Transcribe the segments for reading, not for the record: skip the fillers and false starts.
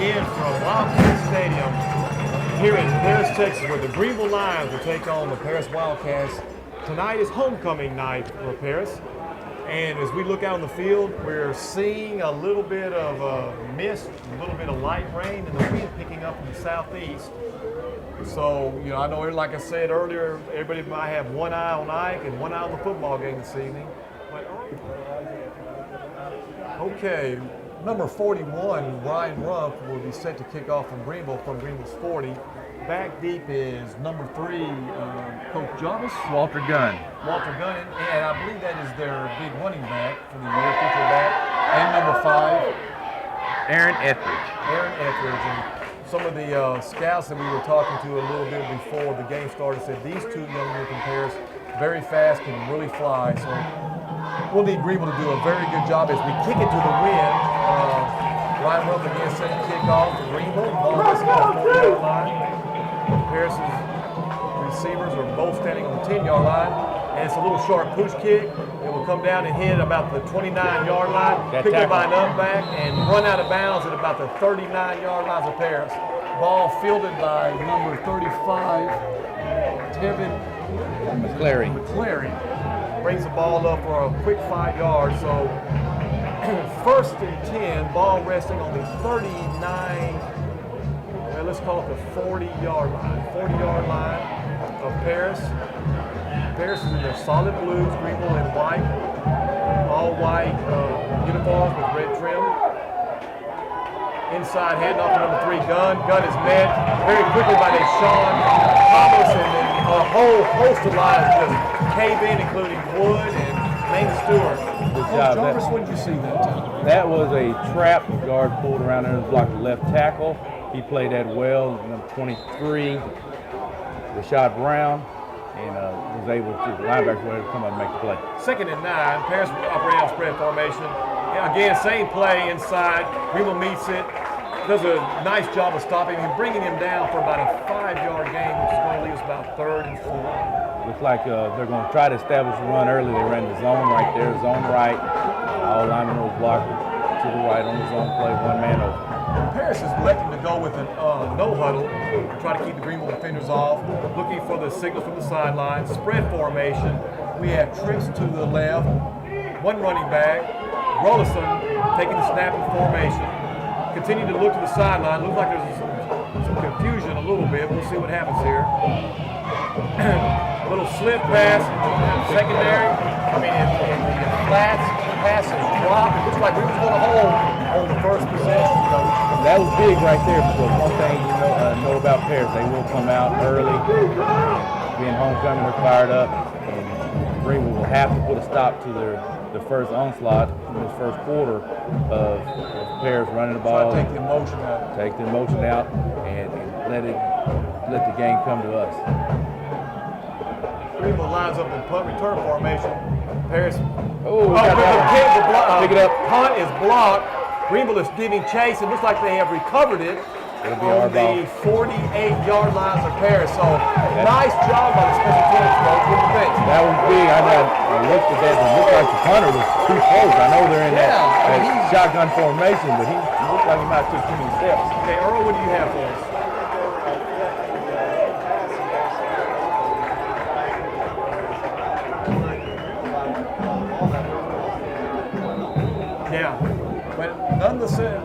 again from Wildcat Stadium here in Paris, Texas, where the Greenville Lions will take on the Paris Wildcats. Tonight is homecoming night for Paris. And as we look out on the field, we're seeing a little bit of mist, a little bit of light rain, and the wind picking up from the southeast. So, I know, like I said earlier, everybody might have one eye on Ike and one eye on the football game this evening. Okay, number 41, Ryan Rumpf, will be set to kick off from Greenville's 40. Back deep is number 3, Coach Jarvis. Walter Gunn. And I believe that is their big running back for the year, feature back. And number 5, Aaron Etheridge. And some of the scouts that we were talking to a little bit before the game started said these two young men from Paris, very fast, can really fly. So we'll need Greenville to do a very good job as we kick it to the wind. Ryan Rumpf again set to kick off for Greenville. Ball is on the 40-yard line. Paris' receivers are both standing on the 10-yard line, and it's a little short push kick. It will come down and hit about the 29-yard line, picked up by an up back, and run out of bounds at about the 39-yard lines of Paris. Ball fielded by number 35, Tevin McClary. Brings the ball up for a quick 5 yards. So first and 10, ball resting on the 39. Let's call it the 40-yard line. 40-yard line of Paris. Paris is in their solid blues, Greenville in white, all white uniforms with red trim. Inside, handing off to number 3, Gunn. Gunn is met very quickly by Deshaun Thomas, and then a whole host of lines just cave in, including Wood and Maine Stewart. Good job. Jarvis, what did you see that time? That was a trap. The guard pulled around there and blocked the left tackle. He played that well. Number 23, Rashad Brown, and was able to, the linebacker was able to come up and make the play. 2nd and 9, Paris operating on spread formation. Again, same play inside. Greenville meets it, does a nice job of stopping him, bringing him down for about a 5-yard gain, which is going to leave us about 3rd and 4. Looks like they're going to try to establish a run early. They ran the zone right there, zone right. All linemen was blocked to the right on the zone play, one man over. Paris is electing to go with a no huddle to try to keep the Greenville defenders off, looking for the signal from the sideline. Spread formation. We have trips to the left, one running back. Rollison taking the snap in formation. Continue to look to the sideline. Looks like there's some confusion a little bit. We'll see what happens here. A little slip pass, secondary. In the flats, pass is dropped. It looks like we was going to hold on the first possession. That was big right there, because one thing you know about Paris, they will come out early. Being homecoming, they're fired up, and Greenville will have to put a stop to the first onslaught in this first quarter of Paris running the ball. Try to take the emotion out. Take the emotion out and let the game come to us. Greenville lines up in punt return formation. Paris. Pick it up. Punt is blocked. Greenville is giving chase. It looks like they have recovered it on the 48-yard lines of Paris. So nice job by the special teams coach. What do you think? That was big. I looked at that. It looked like the punter was too close. I know they're in that shotgun formation, but he looked like he might have took too many steps. Okay, Earl, what do you have for us? Yeah, but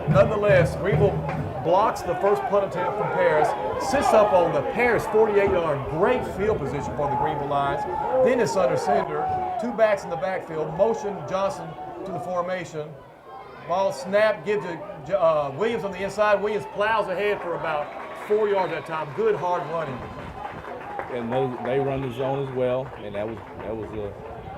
nonetheless, Greenville blocks the first punt attempt from Paris, sits up on the Paris 48-yard, great field position for the Greenville Lions. Then it's under center, 2 backs in the backfield, motion Johnson to the formation. Ball snap, gives to Williams on the inside. Williams plows ahead for about 4 yards at a time. Good hard running. And they run the zone as well, and that was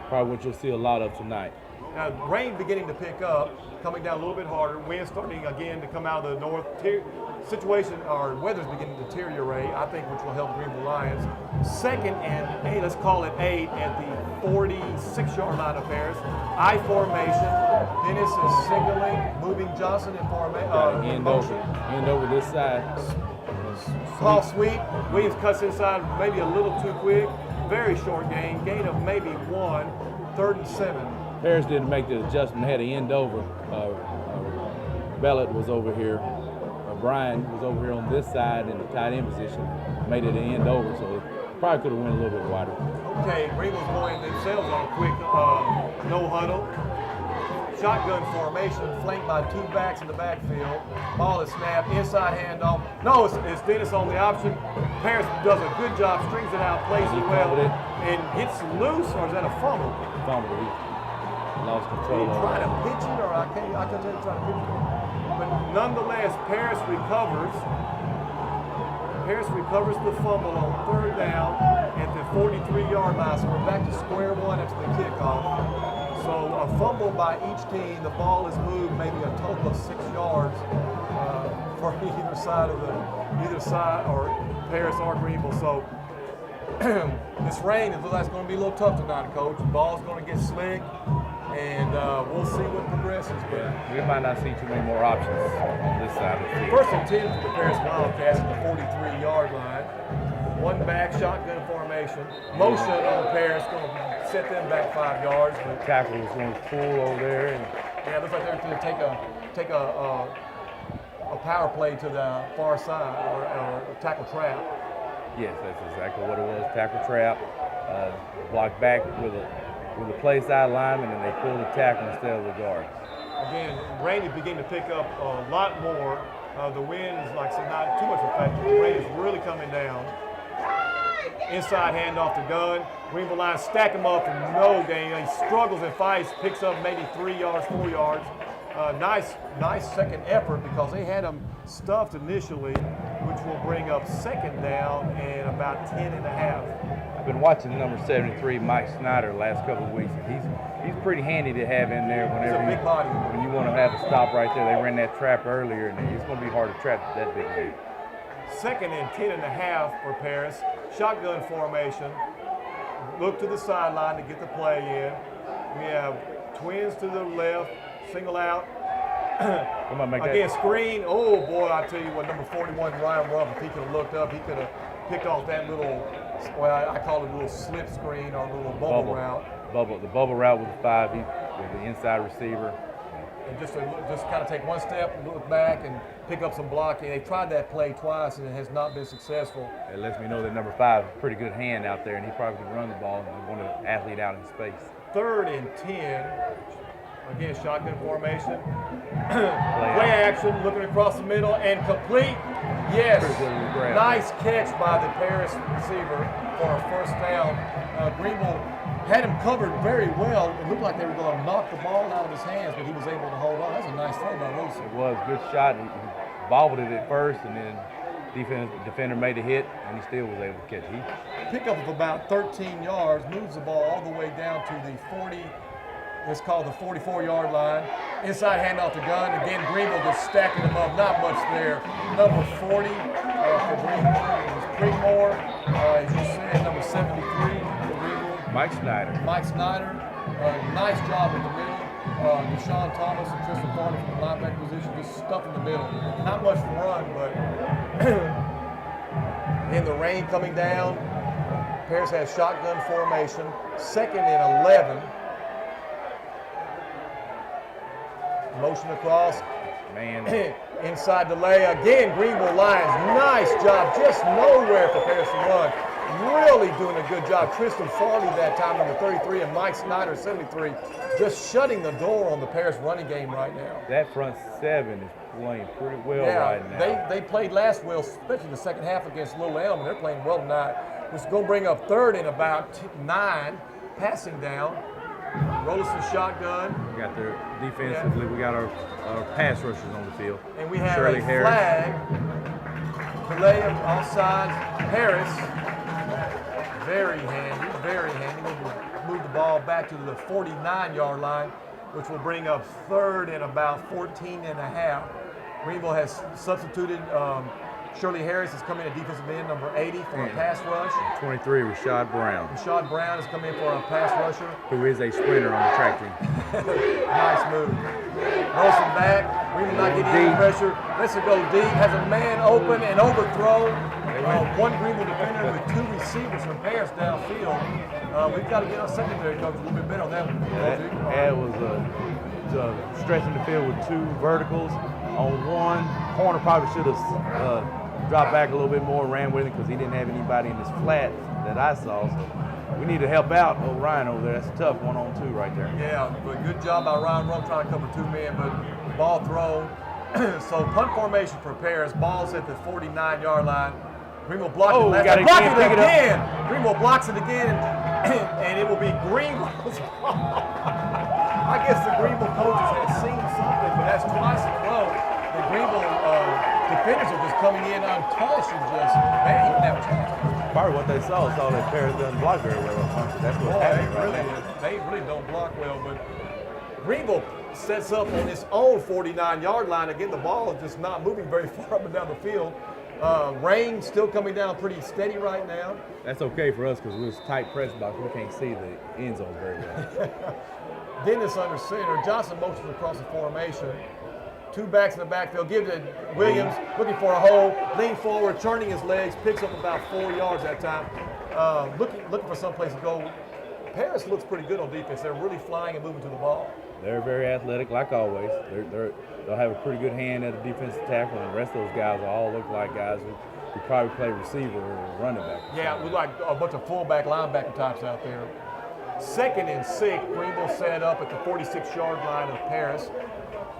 probably what you'll see a lot of tonight. Now, rain beginning to pick up, coming down a little bit harder. Wind starting again to come out of the north. Situation, our weather's beginning to deteriorate, I think, which will help Greenville Lions. 2nd and 8, let's call it 8, at the 46-yard line of Paris. I formation. Dennis is signaling, moving Johnson in motion. End over this side. Call sweep. Williams cuts inside, maybe a little too quick. Very short gain of maybe 1. 3rd and 7. Paris didn't make the adjustment, had to end over. Bellet was over here, Brian was over here on this side in the tight end position, made it an end over, so probably could have went a little bit wider. Okay, Greenville's going themselves on a quick no huddle. Shotgun formation, flanked by 2 backs in the backfield. Ball is snapped, inside handoff. No, it's Dennis on the option. Paris does a good job, strings it out, plays it well, and gets loose, or is that a fumble? Fumble. He lost control. He tried to pitch it, or I can't tell you trying to pitch it. But nonetheless, Paris recovers. Paris recovers the fumble on 3rd down at the 43-yard line. So we're back to square one after the kickoff. So a fumble by each team. The ball is moved maybe a total of 6 yards for either side, or Paris or Greenville. So this rain is going to be a little tough tonight, Coach. The ball's going to get slick, and we'll see what progresses. But we might not see too many more options on this side of the field. 1st and 10 for the Paris Wildcats at the 43-yard line. 1 back, shotgun formation. Motion on Paris, going to set them back 5 yards. The tackle was going to pull over there. And yeah, it looks like they're going to take a power play to the far side, or a tackle trap. Yes, that's exactly what it was. Tackle trap, blocked back with a play side lineman, and they pulled the tackle instead of the guard. Again, rain is beginning to pick up a lot more. The wind is, like I said, not too much effective. The rain is really coming down. Inside handoff to Gunn. Greenville line stack him up for no gain. He struggles and fights, picks up maybe 3 yards, 4 yards. Nice second effort, because they had him stuffed initially, which will bring up 2nd down and about 10 and a half. I've been watching number 73, Mike Snyder, the last couple of weeks. He's pretty handy to have in there whenever He's a big body. When you want to have a stop right there. They ran that trap earlier, and it's going to be hard to trap that big man. 2nd and 10 and a half for Paris. Shotgun formation. Look to the sideline to get the play in. We have twins to the left, single out. Come on, make Again, that. screen. Oh boy, I tell you what, number 41, Ryan Ruff, if he could have looked up, he could have picked off that little, well, I call it a little slip screen or a little bubble route. The bubble route with the 5, he was the inside receiver. And just kind of take one step, look back, and pick up some blocking. They tried that play twice, and it has not been successful. It lets me know that number 5 is a pretty good hand out there, and he probably can run the ball and want an athlete out in space. 3rd and 10. Again, shotgun formation. Play action, looking across the middle, and complete. Yes. Nice catch by the Paris receiver for a 1st down. Greenville had him covered very well. It looked like they were going to knock the ball out of his hands, but he was able to hold on. That's a nice throw by Wilson. It was a good shot. He bobbled it at first, and then defender made a hit, and he still was able to catch it. Pickup of about 13 yards, moves the ball all the way down to the 40. It's called the 44-yard line. Inside handoff to Gunn. Again, Greenville just stacking them up. Not much there. Number 40 for Greenville is Creekmore. As you said, number 73 for Greenville. Mike Snyder. Mike Snyder. Nice job in the middle. Deshaun Thomas and Tristan Farley from the linebacker position, just stuff in the middle. Not much to run, but in the rain coming down, Paris has shotgun formation. 2nd and 11. Motion across. Man. Inside delay. Again, Greenville Lions. Nice job. Just nowhere for Paris to run. Really doing a good job. Tristan Farley that time, number 33, and Mike Snyder, 73, just shutting the door on the Paris running game right now. That front 7 is playing pretty well right now. They played last well, especially the second half against Little Elm, and they're playing well tonight. It's going to bring up 3rd and about 9, passing down. Rolison shotgun. We got their defensively. We got our pass rushers on the field. And we have Shirley a Harris. flag. Delay offside. Harris. Very handy, very handy. We'll move the ball back to the 49-yard line, which will bring up 3rd and about 14 and a half. Greenville has substituted. Shirley Harris has come in at defensive end, number 80, for a pass rush. 23, Rashad Brown. Rashad Brown has come in for a pass rusher. Who is a sprinter on the track team. Nice move. Wilson back. Greenville not getting any pressure. Lets it go deep. Has a man open and overthrown. One Greenville defender with 2 receivers from Paris downfield. We've got to get our secondary coach a little bit better on that one. That was stretching the field with 2 verticals. on one. Corner probably should have dropped back a little bit more, ran with it because he didn't have anybody in his flat that I saw. So we need to help out Ryan over there. That's a tough 1-on-2 right there. Yeah, but good job by Ryan Rump trying to cover 2 men, but ball thrown. So punt formation for Paris. Ball's at the 49-yard line. Greenville blocked it last time. Block it again. Greenville blocks it again, and it will be Greenville's ball. I guess the Greenville coaches had seen something, but that's twice in a row. The Greenville defenders are just coming in untouched and just, man, he didn't have a chance. Probably what they saw that Paris doesn't block very well. That's what's happening right now. They really don't block well, but Greenville sets up on its own 49-yard line. Again, the ball is just not moving very far up and down the field. Rain still coming down pretty steady right now. That's okay for us because we're tight press box. We can't see the end zone very well. Dennis under center. Johnson motions across the formation. 2 backs in the backfield. Give it to Williams, looking for a hole. Lean forward, turning his legs, picks up about 4 yards that time. Looking for someplace to go. Paris looks pretty good on defense. They're really flying and moving to the ball. They're very athletic, like always. They'll have a pretty good hand at the defensive tackle, and the rest of those guys will all look like guys who probably play receiver or running back. Yeah, we like a bunch of fullback, linebacker types out there. 2nd and 6, Greenville set up at the 46-yard line of Paris.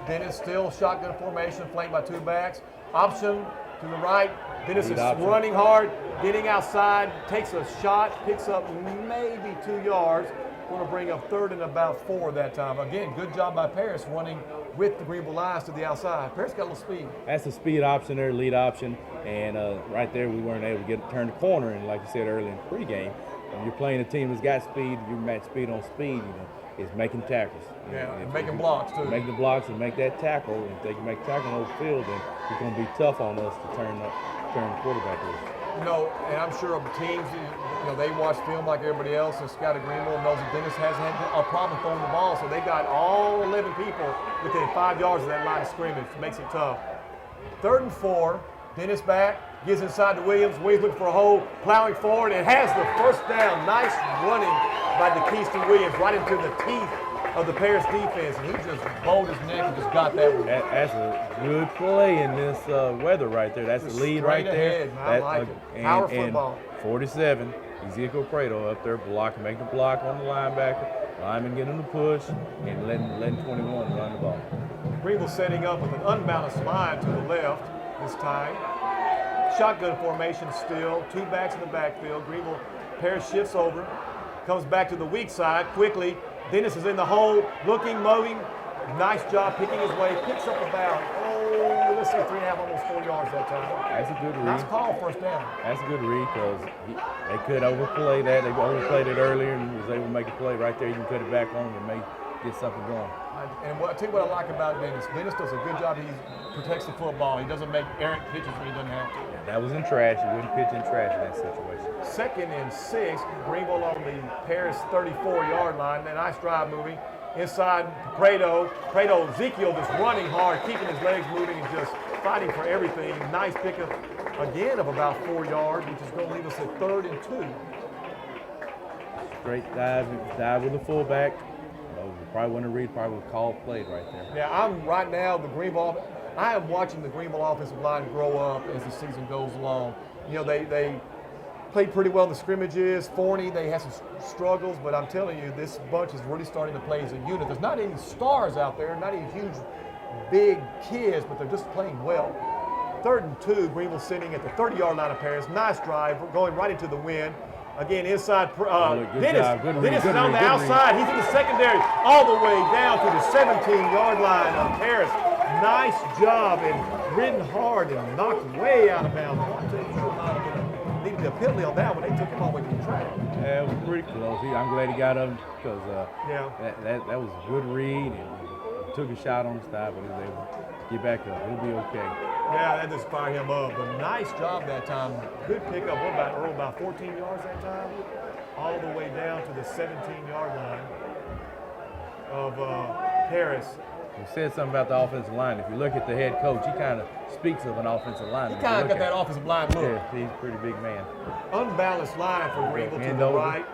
Dennis still shotgun formation, flanked by 2 backs. Option to the right. Dennis is running hard, getting outside, takes a shot, picks up maybe 2 yards. Going to bring up 3rd and about 4 that time. Again, good job by Paris running with the Greenville lines to the outside. Paris got a little speed. That's the speed option there, lead option. And right there, we weren't able to turn the corner. And like you said earlier in the pregame, when you're playing a team that's got speed, you match speed on speed, it's making tackles. Yeah, and making blocks too. Make the blocks and make that tackle. And if they can make tackle on the field, then it's going to be tough on us to turn the quarterback loose. And I'm sure of the teams, they watch film like everybody else, and Scott at Greenville knows that Dennis hasn't had a problem throwing the ball, so they got all 11 people within 5 yards of that line of scrimmage. Makes it tough. 3rd and 4, Dennis back, gives inside to Williams. Williams looking for a hole, plowing forward, and has the first down. Nice running by DeKeyston Williams right into the teeth of the Paris defense, and he just bowled his neck and just got that one. That's a good play in this weather right there. That's the lead right there. I like it. Power football. 47, Ezekiel Prado up there making the block on the linebacker. Lineman getting the push and letting 21 run the ball. Greenville setting up with an unbalanced line to the left this time. Shotgun formation still. 2 backs in the backfield. Greenville, Paris shifts over, comes back to the weak side quickly. Dennis is in the hole, looking, moving. Nice job picking his way. Picks up about, 3.5, almost 4 yards that time. That's a good read. Nice call, first down. That's a good read because they could overplay that. They overplayed it earlier and was able to make a play right there. You can cut it back on and get something going. And I'll tell you what I like about Dennis. Dennis does a good job. He protects the football. He doesn't make errant pitches when he doesn't have to. Yeah, that was in trash. He wouldn't pitch in trash in that situation. 2nd and 6, Greenville on the Paris 34-yard line. A nice drive moving. Inside Prado, Ezekiel just running hard, keeping his legs moving and just fighting for everything. Nice pickup again of about 4 yards, which is going to leave us at 3rd and 2. Straight dive with the fullback. Probably want to read, probably would call played right there. Yeah, I am watching the Greenville offensive line grow up as the season goes along. They played pretty well in the scrimmages. Forney, they had some struggles, but I'm telling you, this bunch is really starting to play as a unit. There's not any stars out there, not any huge, big kids, but they're just playing well. 3rd and 2, Greenville sitting at the 30-yard line of Paris. Nice drive, going right into the wind. Again, inside, Dennis is on the outside. He's in the secondary, all the way down to the 17-yard line of Paris. Nice job and ridden hard and knocked way out of bounds. Needed a penalty on that one. They took him all the way to the track. Yeah, it was pretty close. I'm glad he got him because that was a good read. And he took a shot on the side, but he was able to get back up. He'll be okay. Yeah, that just fired him up. But nice job that time. Good pickup. What about Earl? About 14 yards that time? All the way down to the 17-yard line of Paris. You said something about the offensive line. If you look at the head coach, he kind of speaks of an offensive line. He kind of got that offensive line look. Yeah, he's a pretty big man. Unbalanced line for Greenville to the right.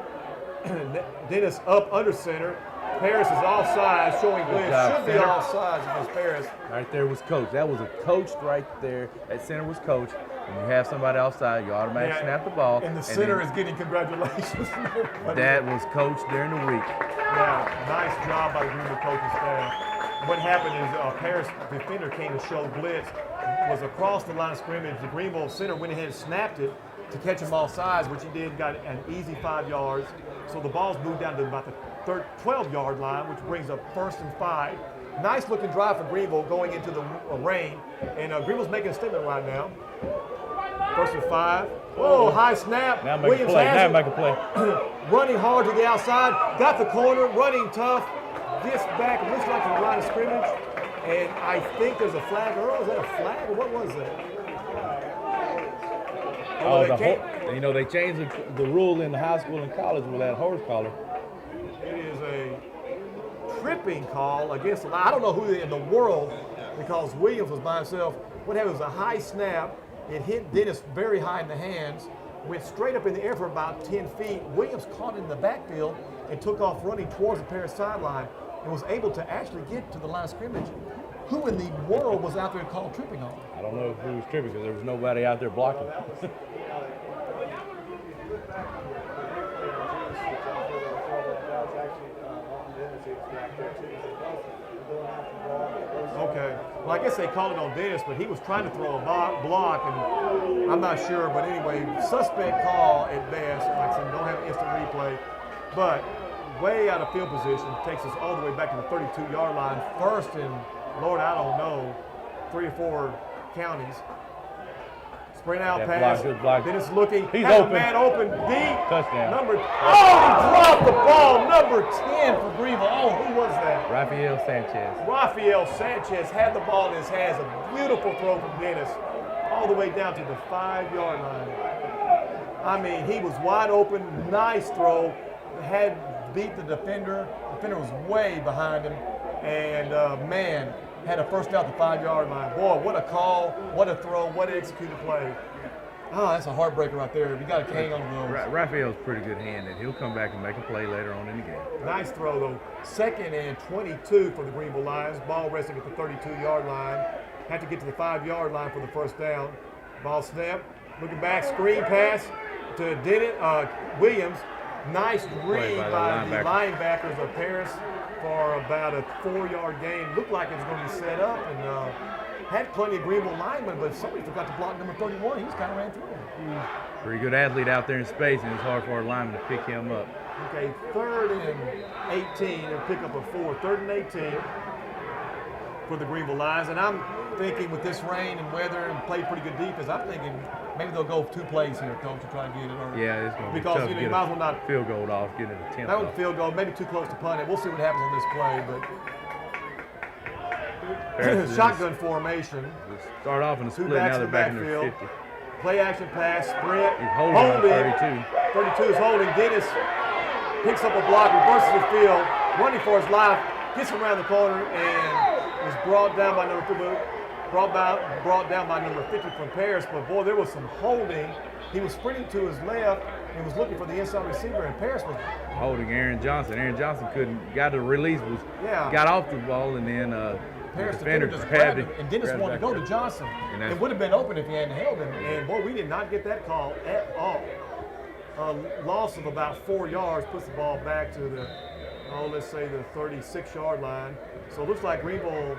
Dennis up under center. Paris is offside, showing blitz. job, Should be center. offsides against Paris. Right there was coach. That was a coach right there. That center was coach. When you have somebody outside, you automatically snap the ball. And the center is getting congratulations. That was coach during the week. Yeah, nice job by the Greenville coaching staff. What happened is Paris defender came to show blitz, was across the line of scrimmage. The Greenville center went ahead and snapped it to catch him off sides, which he did, got an easy 5 yards. So the ball's moved down to about the 12-yard line, which brings up 1st and 5. Nice looking drive for Greenville going into the rain. And Greenville's making a statement right now. 1st and 5. Whoa, high snap. Now make a play. Now make a play. Running hard to the outside. Got the corner. Running tough. Gets back. Looks like the line of scrimmage. And I think there's a flag. Earl, is that a flag or what was that? They changed the rule in the high school and college with that horse collar. It is a tripping call against the line. I don't know who in the world, because Williams was by himself. What happened was a high snap. It hit Dennis very high in the hands, went straight up in the air for about 10 feet. Williams caught it in the backfield and took off running towards the Paris sideline and was able to actually get to the line of scrimmage. Who in the world was out there called tripping on? I don't know who was tripping because there was nobody out there blocking. Okay. Well, I guess they called it on Dennis, but he was trying to throw a block, and I'm not sure. But anyway, suspect call at best. Like I said, don't have instant replay. But way out of field position, takes us all the way back to the 32-yard line. 1st and, Lord, I don't know, 3 or 4 counties. Sprint out pass. Good block. Dennis looking. He's has open. A man open deep. Touchdown. He dropped the ball. Number 10 for Greenville. Oh, who was that? Rafael Sanchez. Rafael Sanchez had the ball in his hands. A beautiful throw from Dennis, all the way down to the 5-yard line. I mean, he was wide open. Nice throw. Had beat the defender. The defender was way behind him. And, man, had a first down at the 5-yard line. Boy, what a call, what a throw, what an executed play. Oh, that's a heartbreaker right there. You got to hang on to those. Raphael's pretty good handed. He'll come back and make a play later on in the game. Nice throw, though. 2nd and 22 for the Greenville Lions. Ball resting at the 32-yard line. Had to get to the 5-yard line for the first down. Ball snap. Looking back, screen pass to Williams. Nice read by the linebackers of Paris for about a 4-yard gain. Looked like it was going to be set up, and had plenty of Greenville linemen, but somebody forgot to block number 31. He just kind of ran through him. Pretty good athlete out there in space, and it's hard for our lineman to pick him up. Okay, 3rd and 18, and pick up a 4. 3rd and 18 for the Greenville Lions. And I'm thinking with this rain and weather and play pretty good defense, I'm thinking maybe they'll go 2 plays here, Coach, to try to get it early. Yeah, it's going to be because tough you might as well not field goal off, get an attempt. That was a field goal, maybe too close to punt it. We'll see what happens on this play, but shotgun formation. Start off in a split, now they're back in their 50. Play action pass, sprint, He's holding 32. 32 is holding. Dennis picks up a block, reverses the field, running for his life, gets around the corner, and is brought down by number 2. Brought down by number 50 from Paris, but boy, there was some holding. He was sprinting to his left and was looking for the inside receiver, and Paris was holding Aaron Johnson. Aaron Johnson got the release, got off the ball, and then Paris defender just grabbed him, and Dennis wanted to go to Johnson. It would have been open if he hadn't held him, and boy, we did not get that call at all. A loss of about 4 yards puts the ball back to the, let's say the 36-yard line. So it looks like Greenville,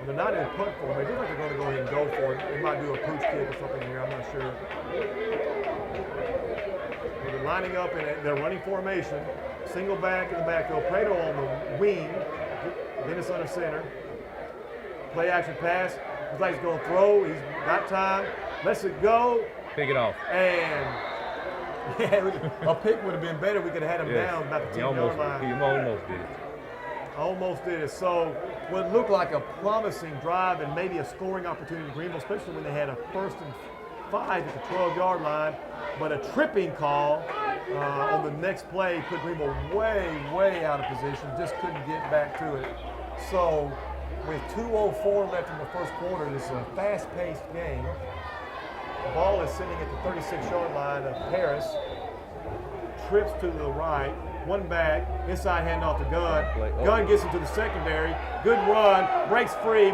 they're not in punt form. They look like they're going to go ahead and go for it. They might do a pooch kick or something here. I'm not sure. They're lining up and they're running formation. Single back in the backfield. Prado on the wing. Dennis under center. Play action pass. Looks like he's going to throw. He's got time. Lets it go. Pick it off. And a pick would have been better. We could have had him down about the 10-yard line. He almost did it. Almost did it. So what looked like a promising drive and maybe a scoring opportunity in Greenville, especially when they had a 1st and 5 at the 12-yard line. But a tripping call on the next play put Greenville way out of position. Just couldn't get back to it. So with 2:04 left in the first quarter, this is a fast-paced game. The ball is sitting at the 36-yard line of Paris. Trips to the right. one back, inside handoff to Gunn. Oh. Gunn gets into the secondary. Good run, breaks free,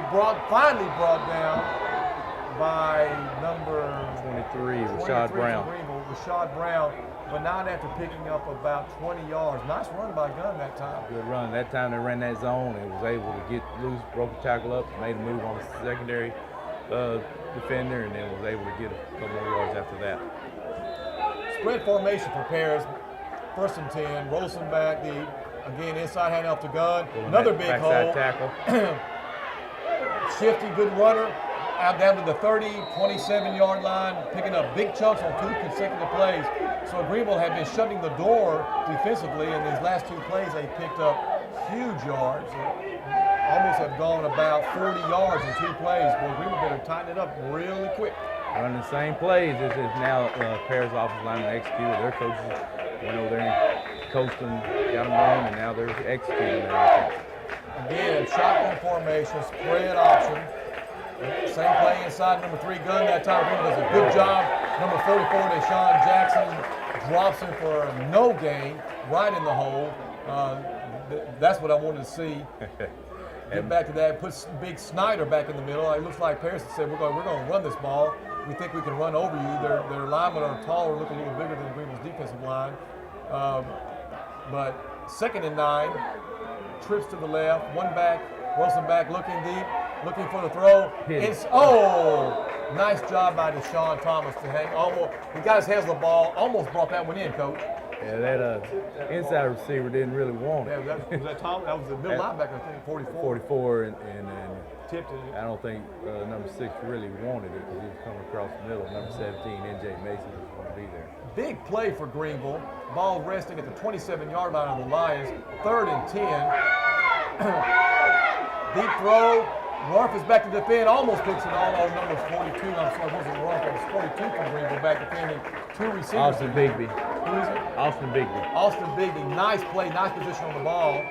finally brought down by number 23, Rashad Brown. Greenville, Rashad Brown, but not after picking up about 20 yards. Nice run by Gunn that time. Good run. That time they ran that zone and was able to get loose, broke the tackle up, made a move on the secondary defender, and then was able to get a couple more yards after that. Spread formation prepares. 1st and 10. Rolson back deep. Again, inside handoff to Gunn. Another big hole. Tackle. Shifty, good runner. Out down to the 30, 27-yard line, picking up big chunks on 2 consecutive plays. So Greenville had been shutting the door defensively, and these last 2 plays they picked up huge yards. Almost have gone about 40 yards in 2 plays. Boy, Greenville better tighten it up really quick. Running the same plays. This is now Paris offensive lineman executed. Their coaches went over there and coached them, got them going, and now they're executing that. Again, shotgun formation, spread option. Same play inside number 3 Gunn that time. Greenville does a good job. Number 44, Deshaun Jackson, drops him for no gain, right in the hole. That's what I wanted to see. Get back to that. Puts big Snyder back in the middle. It looks like Paris said, we're going to run this ball. We think we can run over you. Their linemen are taller, look a little bigger than Greenville's defensive line. But 2nd and 9, trips to the left, one back, Wilson back, looking deep, looking for the throw. It's nice job by Deshaun Thomas to hang. Almost, he got his hands on the ball, almost brought that one in, Coach. Yeah, that inside receiver didn't really want it. Yeah, was that Tom? That was the middle linebacker, I think, 44. 44, and tipped it. I don't think number 6 really wanted it because he was coming across the middle. Number 17, N.J. Mason, was going to be there. Big play for Greenville. Ball resting at the 27-yard line of the Lions. 3rd and 10. Deep throw. Ruff is back to defend. Almost picks it all. Number 42. I'm sorry, it wasn't Ruff. It was 42 from Greenville back defending 2 receivers. Austin Bigby. Who is it? Austin Bigby. Austin Bigby. Nice play. Nice position on the ball.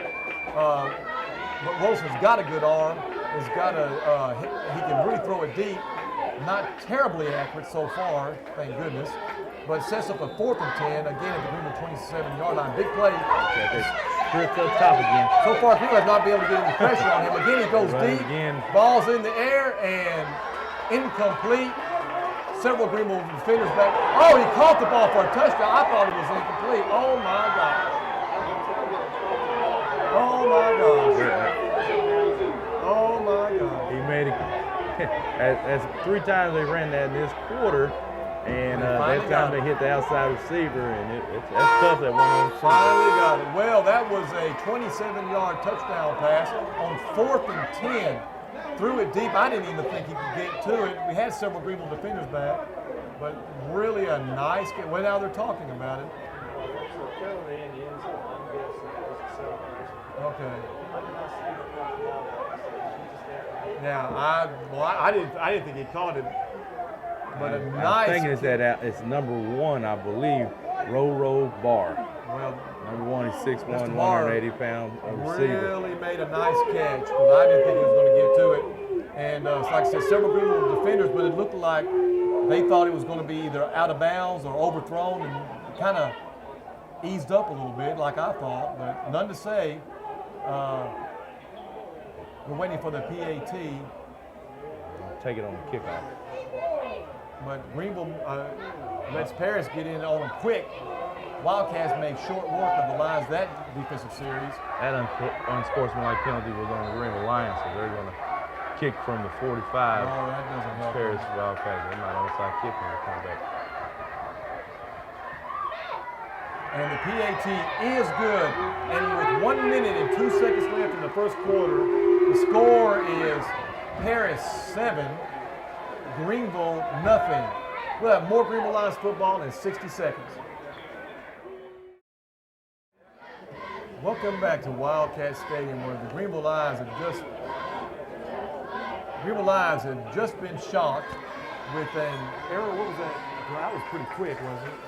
But Wilson's got a good arm. He can really throw it deep. Not terribly accurate so far, thank goodness. But sets up a 4th and 10, again at the Greenville 27-yard line. Big play. Strips up top again. So far, Greenville has not been able to get any pressure on him. Again, he goes deep. Again. Ball's in the air and incomplete. Several Greenville defenders back. Oh, he caught the ball for a touchdown. I thought it was incomplete. Oh, my God. Oh, my gosh. Oh, my God. He made it. That's 3 times they ran that in this quarter. And that time they hit the outside receiver, and that's tough that one on. Finally got it. Well, that was a 27-yard touchdown pass on 4th and 10. Threw it deep. I didn't even think he could get to it. We had several Greenville defenders back, but really a nice game. Well, now they're talking about it. Okay. Yeah, I didn't think he caught it. But a nice. I'm thinking it's number 1, I believe, Row Bar. Well, number 1, he's 6'1", 180-pound receiver. Really made a nice catch, but I didn't think he was going to get to it. And like I said, several Greenville defenders, but it looked like they thought it was going to be either out of bounds or overthrown, and kind of eased up a little bit, like I thought. But none to say. We're waiting for the PAT. Take it on the kickoff. But Greenville lets Paris get in on them quick. Wildcats made short work of the Lions that defensive series. That unsportsmanlike penalty was on the Greenville Lions, so they're going to kick from the 45. Oh, that doesn't help. Paris Wildcats, they might onside kick when they come back. And the PAT is good. And with 1 minute and 2 seconds left in the first quarter, the score is Paris 7. Greenville, nothing. We'll have more Greenville Lions football in 60 seconds. Welcome back to Wildcat Stadium, where the Greenville Lions have just been shocked with an error. What was that? Well, that was pretty quick, wasn't it?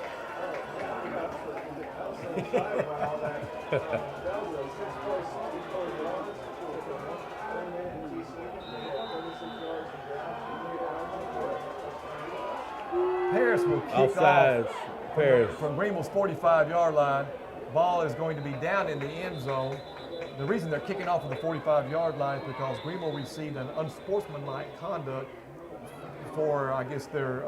Paris will kick off Paris. from Greenville's 45-yard line. Ball is going to be down in the end zone. The reason they're kicking off at the 45-yard line is because Greenville received an unsportsmanlike conduct for, I guess, their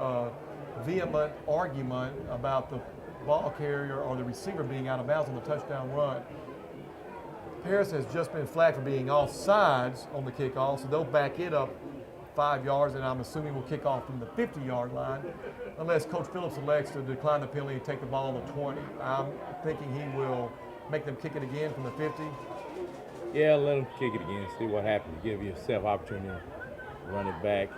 vehement argument about the ball carrier or the receiver being out of bounds on the touchdown run. Paris has just been flagged for being offsides on the kickoff, so they'll back it up 5 yards, and I'm assuming we'll kick off from the 50-yard line, unless Coach Phillips elects to decline the penalty and take the ball on the 20. I'm thinking he will make them kick it again from the 50. Yeah, let them kick it again, see what happens. Give yourself opportunity to run it back.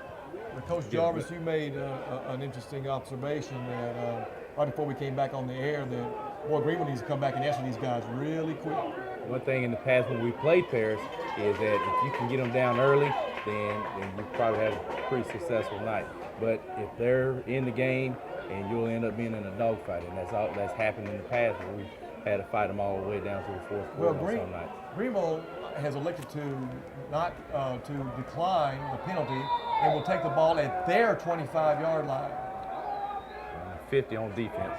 Coach Jarvis, you made an interesting observation that right before we came back on the air that, boy, Greenville needs to come back and answer these guys really quick. One thing in the past when we played Paris is that if you can get them down early, then you probably have a pretty successful night. But if they're in the game, and you'll end up being in a dogfight, and that's happened in the past where we had to fight them all the way down to the fourth quarter on some nights. Greenville has elected to not to decline the penalty and will take the ball at their 25-yard line. 50 on defense.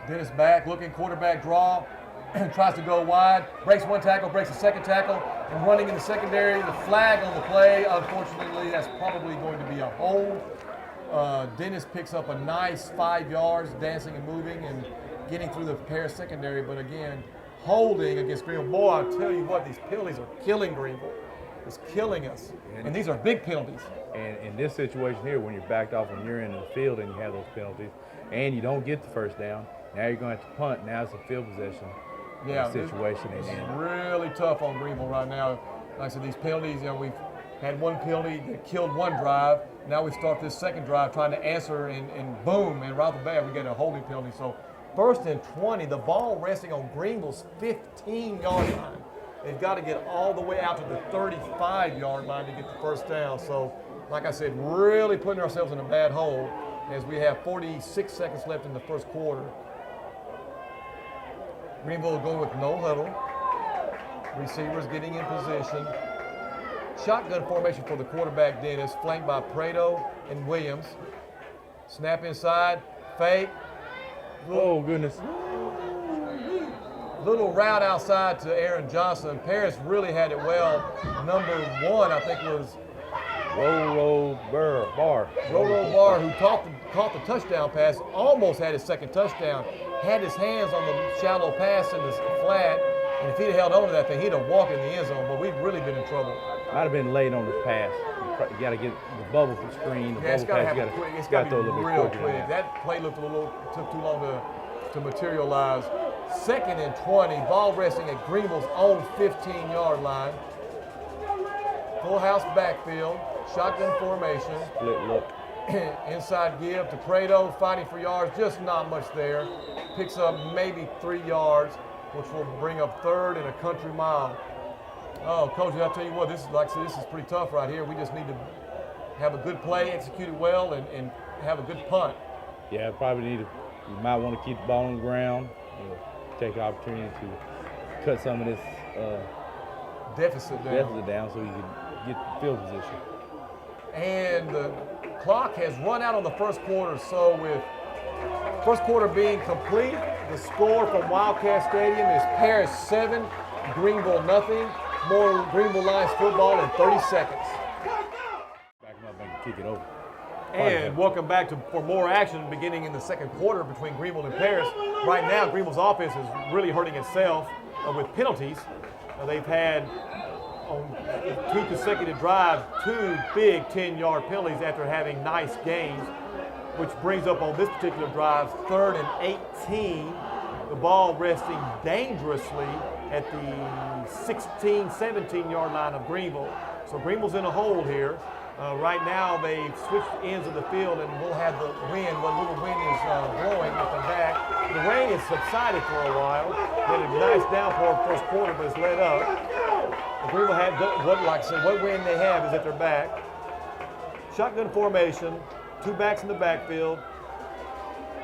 Dennis back, looking, quarterback draw, tries to go wide, breaks one tackle, breaks a second tackle, and running in the secondary, the flag on the play. Unfortunately, that's probably going to be a hold. Dennis picks up a nice 5 yards, dancing and moving and getting through the Paris secondary, but again, holding against Greenville. Boy, I tell you what, these penalties are killing Greenville. It's killing us. And these are big penalties. And in this situation here, when you're backed off on your end of the field and you have those penalties, and you don't get the first down, now you're going to have to punt. Now it's a field possession situation. It's really tough on Greenville right now. Like I said, these penalties, we've had one penalty that killed one drive. Now we start this second drive trying to answer, and boom, and right off the bat, we get a holding penalty. So 1st and 20, the ball resting on Greenville's 15-yard line. They've got to get all the way out to the 35-yard line to get the first down. So, like I said, really putting ourselves in a bad hole as we have 46 seconds left in the first quarter. Greenville will go with no huddle. Receivers getting in position. Shotgun formation for the quarterback, Dennis, flanked by Prado and Williams. Snap inside, fake. Oh, goodness. Little route outside to Aaron Johnson. Paris really had it well. Number 1, I think, was Rolo Barr. Rolo Barr, who caught the touchdown pass, almost had his second touchdown, had his hands on the shallow pass in the flat, and if he'd held on to that thing, he'd have walked in the end zone, but we've really been in trouble. Might have been late on the pass. You got to get the bubble screen. It's got to happen quick. It's got to be real quick. That play took too long to materialize. 2nd and 20, ball resting at Greenville's own 15-yard line. Full house backfield, shotgun formation. Split look. Inside give to Prado, fighting for yards, just not much there. Picks up maybe 3 yards, which will bring up 3rd and a country mile. Oh, Coach, I'll tell you what, this is pretty tough right here. We just need to have a good play, execute it well, and have a good punt. Yeah, you might want to keep the ball on the ground, take the opportunity to cut some of this deficit down so you can get the field position. And the clock has run out on the first quarter, so with first quarter being complete, the score from Wildcat Stadium is Paris 7, Greenville nothing. More Greenville Lions football in 30 seconds. Back them up and kick it over. And welcome back for more action beginning in the second quarter between Greenville and Paris. Right now, Greenville's offense is really hurting itself with penalties. They've had on 2 consecutive drives 2 big 10-yard penalties after having nice games, which brings up on this particular drive 3rd and 18. The ball resting dangerously at the 16, 17-yard line of Greenville. So Greenville's in a hole here. Right now, they've switched ends of the field, and we'll have the wind. What little wind is blowing up and back. The rain has subsided for a while. Had a nice downpour first quarter, but it's let up. Greenville had what wind they have is at their back. Shotgun formation, 2 backs in the backfield.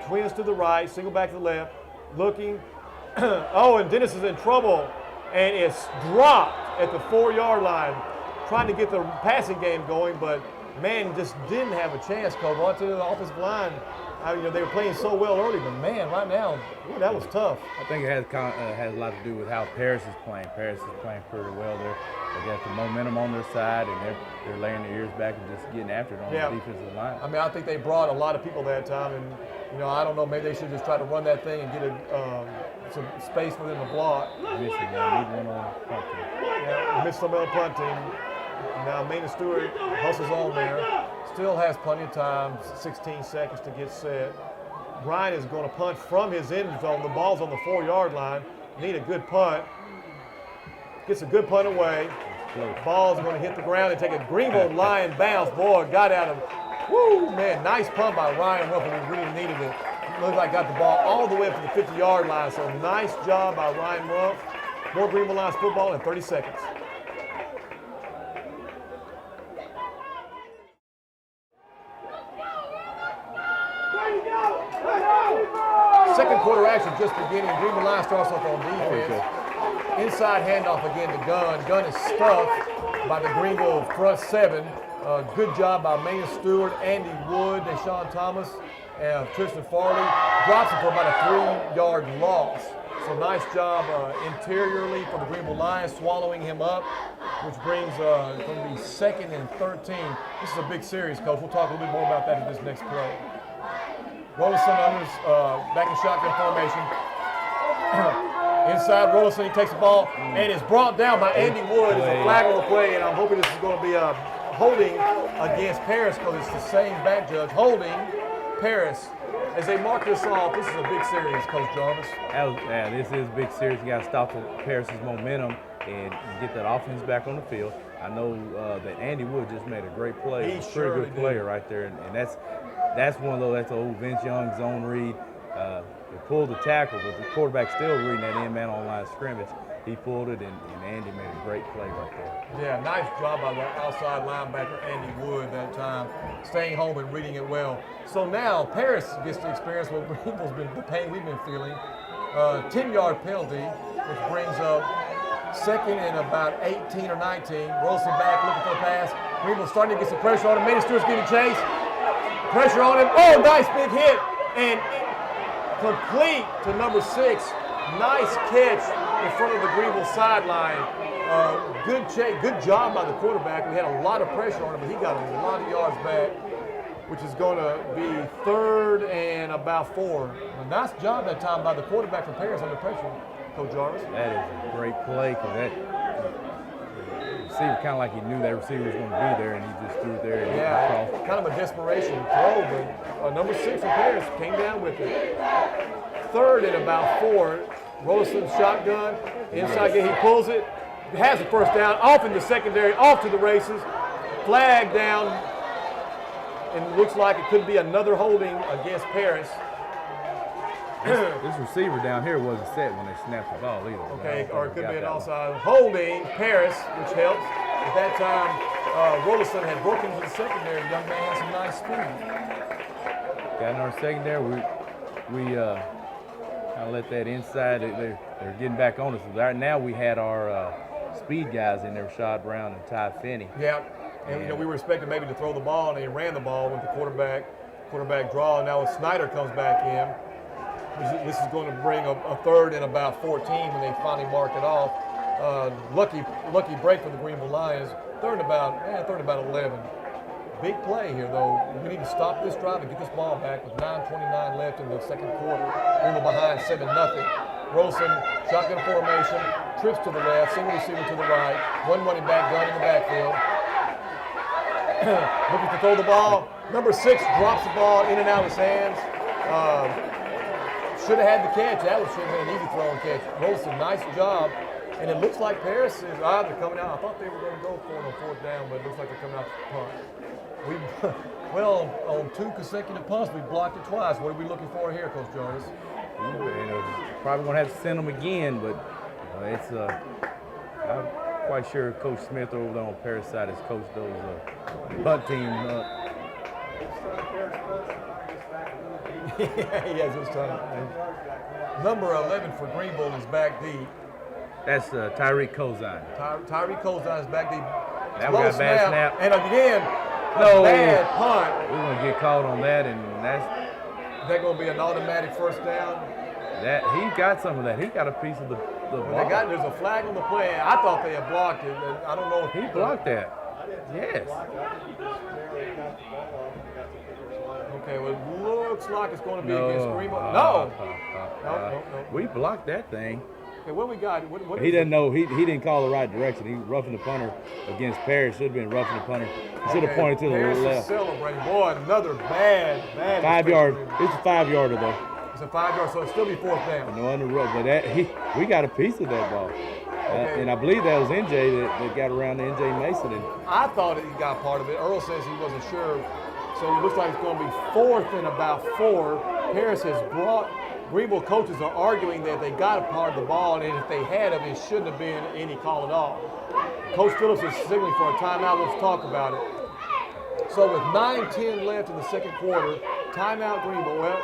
Twins to the right, single back to the left. Looking. Oh, and Dennis is in trouble, and it's dropped at the 4-yard line. Trying to get the passing game going, but man just didn't have a chance, Coach. Onto the offensive line. They were playing so well early, but man, right now, ooh, that was tough. I think it has a lot to do with how Paris is playing. Paris is playing pretty well. They got the momentum on their side, and they're laying their ears back and just getting after it on the defensive line. I mean, I think they brought a lot of people that time, and I don't know, maybe they should just try to run that thing and get some space for them to block. Missing, need one on punting. Yeah, missed some on punting. Now Maynard Stewart hustles on there. Still has plenty of time, 16 seconds to get set. Ryan is going to punt from his end zone. The ball's on the 4-yard line. Need a good punt. Gets a good punt away. Ball's going to hit the ground and take a Greenville line bounce. Boy, got out of, woo, man, nice punt by Ryan Ruff. We really needed it. Looks like got the ball all the way up to the 50-yard line. So nice job by Ryan Ruff. More Greenville Lions football in 30 seconds. Second quarter action just beginning. Greenville Lions starts off on defense. Inside handoff again to Gunn. Gunn is stuffed by the Greenville front 7. Good job by Maynard Stewart, Andy Wood, Deshaun Thomas, and Tristan Farley. Drops him for about a 3-yard loss. So nice job interiorly for the Greenville Lions, swallowing him up, which brings going to be 2nd and 13. This is a big series, Coach. We'll talk a little bit more about that in this next play. Rollinson back in shotgun formation. Inside Rollinson, he takes the ball and is brought down by Andy Wood. It's a flag on the play, and I'm hoping this is going to be a holding against Paris because it's the same back judge holding Paris. As they mark this off, this is a big series, Coach Jarvis. This is a big series. You got to stop Paris's momentum and get that offense back on the field. I know that Andy Wood just made a great play. He's a pretty good player right there, and that's one of those. That's the old Vince Young zone read. They pulled the tackle, but the quarterback still reading that in-man on-line scrimmage. He pulled it, and Andy made a great play right there. Yeah, nice job by the outside linebacker Andy Wood that time, staying home and reading it well. So now Paris gets to experience what Greenville's been, the pain we've been feeling. 10-yard penalty, which brings up 2nd and about 18 or 19. Rolson back looking for a pass. Greenville starting to get some pressure on him. Maynard Stewart's getting chased. Pressure on him. Oh, nice big hit. And complete to number 6. Nice catch in front of the Greenville sideline. Good job by the quarterback. We had a lot of pressure on him, but he got a lot of yards back, which is going to be 3rd and about 4. A nice job that time by the quarterback from Paris under pressure, Coach Jarvis. That is a great play because that receiver kind of like he knew that receiver was going to be there, and he just threw it there. And kind of a desperation throw, but number 6 from Paris came down with it. 3rd and about 4. Rollinson shotgun, inside game, he pulls it, has the first down, off in the secondary, off to the races, flag down, and looks like it could be another holding against Paris. This receiver down here wasn't set when they snapped the ball either. Okay, or it could be an offside holding Paris, which helps. At that time, Rollinson had broken into the secondary. The young man had some nice speed. Got in our secondary. We kind of let that inside. They're getting back on us. Right now we had our speed guys in there, Rashad Brown and Ty Finney. Yeah, and we were expecting maybe to throw the ball, and they ran the ball with the quarterback draw. Now as Snyder comes back in, this is going to bring a 3rd and about 14 when they finally mark it off. Lucky break for the Greenville Lions. 3rd and about 11. Big play here, though. We need to stop this drive and get this ball back with 9:29 left in the second quarter. Greenville behind 7-0. Rolson, shotgun formation, trips to the left, single receiver to the right, one running back, gun in the backfield. Looking to throw the ball. Number 6 drops the ball in and out of his hands. Should have had the catch. That should have been an easy throw and catch. Rolson, nice job. And it looks like Paris is either coming out. I thought they were going to go for it on 4th down, but it looks like they're coming out to punt. On 2 consecutive punts, we blocked it twice. What are we looking for here, Coach Jarvis? Probably going to have to send them again, but it's I'm quite sure Coach Smith over there on Paris side has coached those punt team. Yes, this time. Number 11 for Greenville is back deep. That's Tyreek Kozine. Tyreek Kozine is back deep. That was a bad snap. And again, No. bad punt. We're going to get called on that, and that's Is that going to be an automatic first down? that. He got some of that. He got a piece of the Well, ball. there's a flag on the play. I thought they had blocked it. And I don't know if He blocked that. Yes. Okay, well, it looks like it's going to be No. against Greenville. No. No. We blocked that thing. Okay, what we got? What He is didn't know. He didn't call the right direction. He roughing the punter against Paris. Should have been roughing the punter. He should have pointed to the Harris is left. celebrating. Boy, another bad. 5 yard. It's a 5 yarder though. It's a 5 yard, so it'll still be fourth down. No under rope, but we got a piece of that ball. And I believe that was NJ that got around to NJ Mason. And I thought he got part of it. Earl says he wasn't sure. So it looks like it's going to be fourth and about 4. Paris has brought, Greenville coaches are arguing that they got a part of the ball, and if they had it, it shouldn't have been any call at all. Coach Phillips is signaling for a timeout. Let's talk about it. So with 9:10 left in the second quarter, timeout Greenville. Well,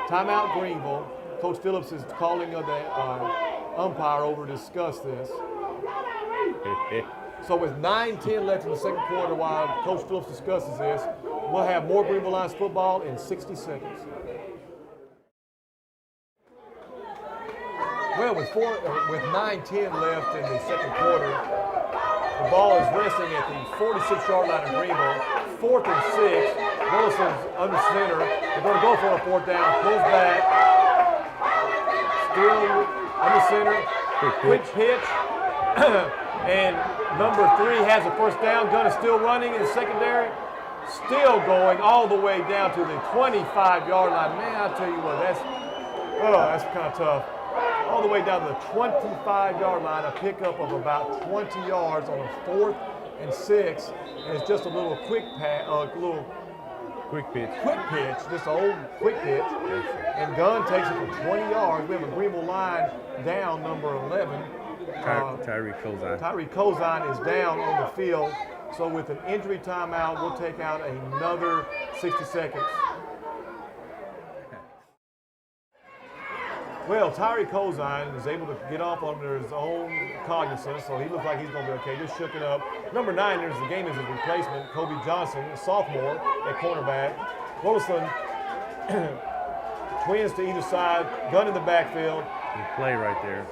timeout Greenville. Coach Phillips is calling the umpire over to discuss this. So with 9:10 left in the second quarter while Coach Phillips discusses this, we'll have more Greenville Lions football in 60 seconds. Well, with 9:10 left in the second quarter, the ball is resting at the 46-yard line of Greenville. 4th and 6. Wilson's under center. They're going to go for a fourth down. Pulls back. Still under center. Quick pitch. And number 3 has a first down. Gunn is still running in the secondary. Still going all the way down to the 25-yard line. Man, I tell you what, that's kind of tough. All the way down to the 25-yard line, a pickup of about 20 yards on a 4th and 6. And it's just a little quick pitch. Just an old quick pitch. And Gunn takes it for 20 yards. We have a Greenville line down, number 11. Tyree Cozine. Tyree Cozine is down on the field. So with an injury timeout, we'll take out another 60 seconds. Well, Tyree Cozine is able to get off under his own cognizance, so he looks like he's going to be okay. Just shook it up. Number 9, there's the game is his replacement, Kobe Johnson, a sophomore at cornerback. Wilson, twins to either side, Gun in the backfield. Good play right there.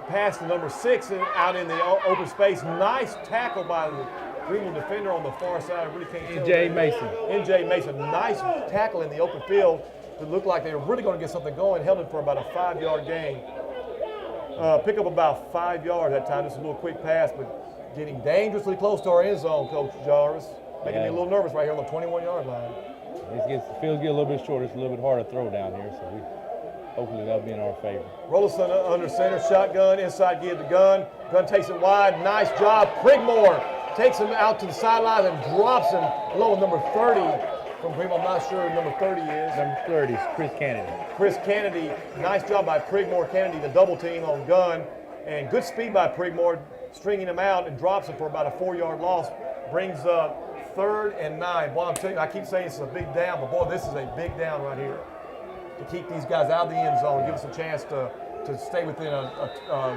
Pass to number 6 out in the open space. Nice tackle by the Greenville defender on the far side. I really can't tell. NJ Mason. NJ Mason. Nice tackle in the open field. It looked like they were really going to get something going. Held it for about a 5-yard gain. Pick up about 5 yards that time. Just a little quick pass, but getting dangerously close to our end zone, Coach Jarvis. Making me a little nervous right here on the 21-yard line. The fields get a little bit shorter. It's a little bit harder to throw down here, so hopefully that'll be in our favor. Rollinson under center, shotgun, inside give to Gun. Gun takes it wide, nice job. Prigmore takes him out to the sideline and drops him below number 30 from Greenville. I'm not sure who number 30 is. Number 30 is Chris Kennedy. Chris Kennedy, nice job by Prigmore. Kennedy, the double team on Gun. And good speed by Prigmore, stringing him out and drops him for about a 4-yard loss. Brings up 3rd and 9. Boy, I'm telling you, I keep saying it's a big down, but boy, this is a big down right here. To keep these guys out of the end zone, give us a chance to stay within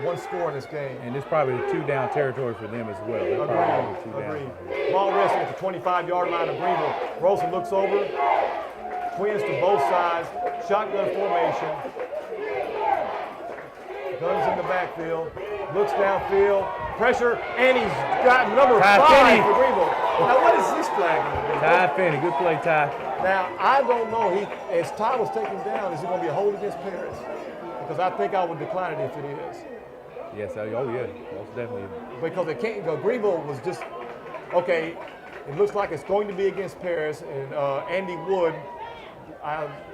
one score in this game. And it's probably a 2-down territory for them as well. Agreed. Ball resting at the 25-yard line of Greenville. Rosen looks over, twins to both sides, shotgun formation. Guns in the backfield, looks downfield, pressure, and he's got number 5 for Greenville. Now, what is this flag? Ty Finney, good play, Ty. Now, I don't know. As Ty was taken down, is it going to be a hold against Paris? Because I think I would decline it if it is. Yes, oh yeah, most definitely. Because it can't go. Greenville was just, okay, it looks like it's going to be against Paris, and Andy Wood,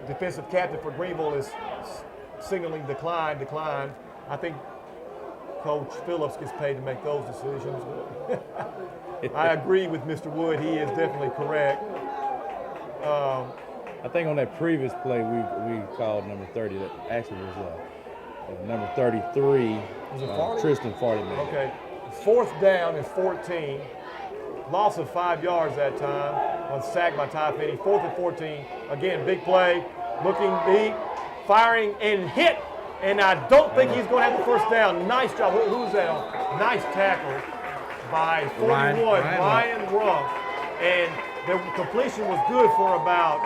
defensive captain for Greenville, is signaling decline. I think Coach Phillips gets paid to make those decisions. I agree with Mr. Wood. He is definitely correct. I think on that previous play we called number 30. That actually was number 33. Was it Farley? Tristan Farley. Okay. 4th down and 14. Loss of 5 yards that time. On sack by Ty Finney. 4th and 14. Again, big play. Looking deep. Firing and hit. And I don't think he's going to have the first down. Nice job. Who's that on? Nice tackle by 41, Ryan Rumpf. And the completion was good for about